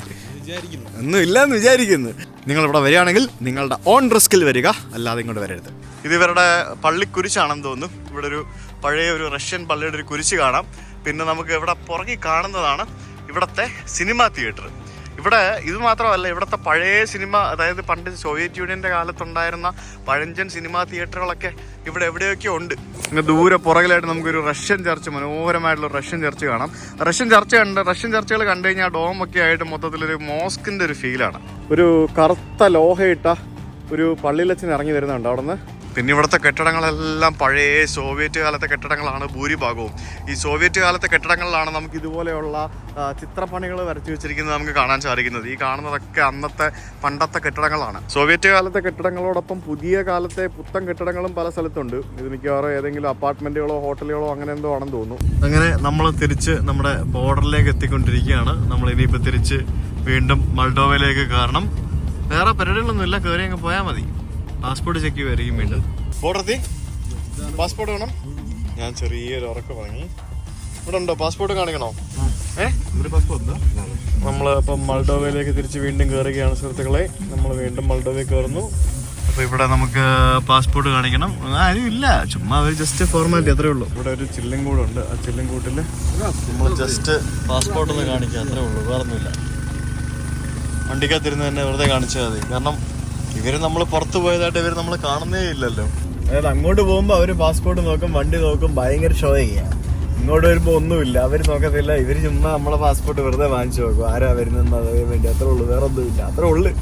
ഒന്നും ഇല്ലയെന്ന് വിചാരിക്കുന്നു. നിങ്ങളിവിടെ വരികയാണെങ്കിൽ നിങ്ങളുടെ ഓൺ റിസ്കിൽ വരിക, അല്ലാതെ ഇങ്ങോട്ട് വരരുത്. ഇത് ഇവരുടെ പള്ളിക്കുരിശാണെന്ന് തോന്നുന്നു. ഇവിടെ ഒരു പഴയ ഒരു റഷ്യൻ പള്ളിയുടെ ഒരു കുരിശ് കാണാം. പിന്നെ നമുക്ക് ഇവിടെ പുറകിൽ കാണുന്നതാണ് ഇവിടുത്തെ സിനിമാ തിയേറ്റർ. ഇവിടെ ഇത് മാത്രമല്ല, ഇവിടുത്തെ പഴയ സിനിമ, അതായത് പണ്ട് സോവിയറ്റ് യൂണിയൻ്റെ കാലത്തുണ്ടായിരുന്ന പഴഞ്ചൻ സിനിമാ തിയേറ്ററുകളൊക്കെ ഇവിടെ എവിടെയൊക്കെ ഉണ്ട്. ഇങ്ങനെ ദൂരെ പുറകിലായിട്ട് നമുക്കൊരു റഷ്യൻ ചർച്ച്, മനോഹരമായിട്ടുള്ള റഷ്യൻ ചർച്ച് കാണാം. റഷ്യൻ ചർച്ചുകൾ കണ്ടു കഴിഞ്ഞാൽ ഡോമൊക്കെ ആയിട്ട് മൊത്തത്തിലൊരു മോസ്കിൻ്റെ ഒരു ഫീലാണ്. ഒരു കറുത്ത ലോഹയിട്ട ഒരു പള്ളിയിലച്ഛൻ ഇറങ്ങി വരുന്നുണ്ട്. അവിടെ നിന്ന് പിന്നെ ഇവിടുത്തെ കെട്ടിടങ്ങളെല്ലാം പഴയ സോവിയറ്റ് കാലത്തെ കെട്ടിടങ്ങളാണ് ഭൂരിഭാഗവും. ഈ സോവിയറ്റ് കാലത്തെ കെട്ടിടങ്ങളിലാണ് നമുക്ക് ഇതുപോലെയുള്ള ചിത്രപ്പണികൾ വരച്ചു വെച്ചിരിക്കുന്നത് നമുക്ക് കാണാൻ സാധിക്കുന്നത്. ഈ കാണുന്നതൊക്കെ അന്നത്തെ പണ്ടത്തെ കെട്ടിടങ്ങളാണ്. സോവിയറ്റ് കാലത്തെ കെട്ടിടങ്ങളോടൊപ്പം പുതിയ കാലത്തെ പുത്തൻ കെട്ടിടങ്ങളും പല സ്ഥലത്തുണ്ട്. ഇത് മിക്കവാറും ഏതെങ്കിലും അപ്പാർട്ട്മെന്റുകളോ ഹോട്ടലുകളോ അങ്ങനെ എന്തോ ആണെന്ന് തോന്നുന്നു. അങ്ങനെ നമ്മൾ തിരിച്ച് നമ്മുടെ ബോർഡറിലേക്ക് എത്തിക്കൊണ്ടിരിക്കുകയാണ്. നമ്മൾ ഇനിയിപ്പോൾ തിരിച്ച് വീണ്ടും മൾഡോവയിലേക്ക് കയറണം. വേറെ പരിപാടികളൊന്നുമില്ല, കയറി അങ്ങ് പോയാൽ മതി. പാസ്പോർട്ട് ചെക്ക് ചെയ്യുമായിരിക്കും വീണ്ടും. ബോർഡറെത്തി, പാസ്പോർട്ട് വേണം. ഞാൻ ചെറിയൊരു ഉറക്കം വാങ്ങി. ഇവിടെ ഉണ്ടോ പാസ്പോർട്ട് കാണിക്കണോ? നമ്മൾ അപ്പം മൾഡോവയിലേക്ക് തിരിച്ച് വീണ്ടും കയറുകയാണ് സുഹൃത്തുക്കളെ. നമ്മൾ വീണ്ടും മൾഡോവയിൽ കയറുന്നു. അപ്പോൾ ഇവിടെ നമുക്ക് പാസ്പോർട്ട് കാണിക്കണം. ആരും ഇല്ല, ചുമ്മാ അവർ ജസ്റ്റ് ഫോർമാലിറ്റി അത്രേ ഉള്ളൂ. ഇവിടെ ഒരു ചില്ലും കൂടുണ്ട്. ആ ചില്ലും കൂട്ടിൽ നമ്മൾ ജസ്റ്റ് പാസ്പോർട്ട് ഒന്ന് കാണിക്കുക, അത്രേ ഉള്ളൂ, വേറൊന്നുമില്ല. വണ്ടിക്കകത്തിരുന്ന് തന്നെ വെറുതെ കാണിച്ചാൽ മതി. കാരണം ഇവർ നമ്മൾ പുറത്ത് പോയതായിട്ട് ഇവർ നമ്മൾ കാണുന്നേ ഇല്ലല്ലോ. അതായത് അങ്ങോട്ട് പോകുമ്പോൾ അവർ പാസ്പോർട്ട് നോക്കും, വണ്ടി നോക്കും, ഭയങ്കര ഷോ ചെയ്യാം. ഇങ്ങോട്ട് വരുമ്പോൾ ഒന്നുമില്ല, അവർ നോക്കത്തില്ല. ഇവർ ചുമ്മാ നമ്മളെ പാസ്പോർട്ട് വെറുതെ വാങ്ങിച്ചു നോക്കും. ആരാ വരുന്നതെന്ന് അറിയാൻ വേണ്ടി, അത്രേ ഉള്ളൂ, വേറെ ഒന്നുമില്ല, അത്രേ ഉള്ളു.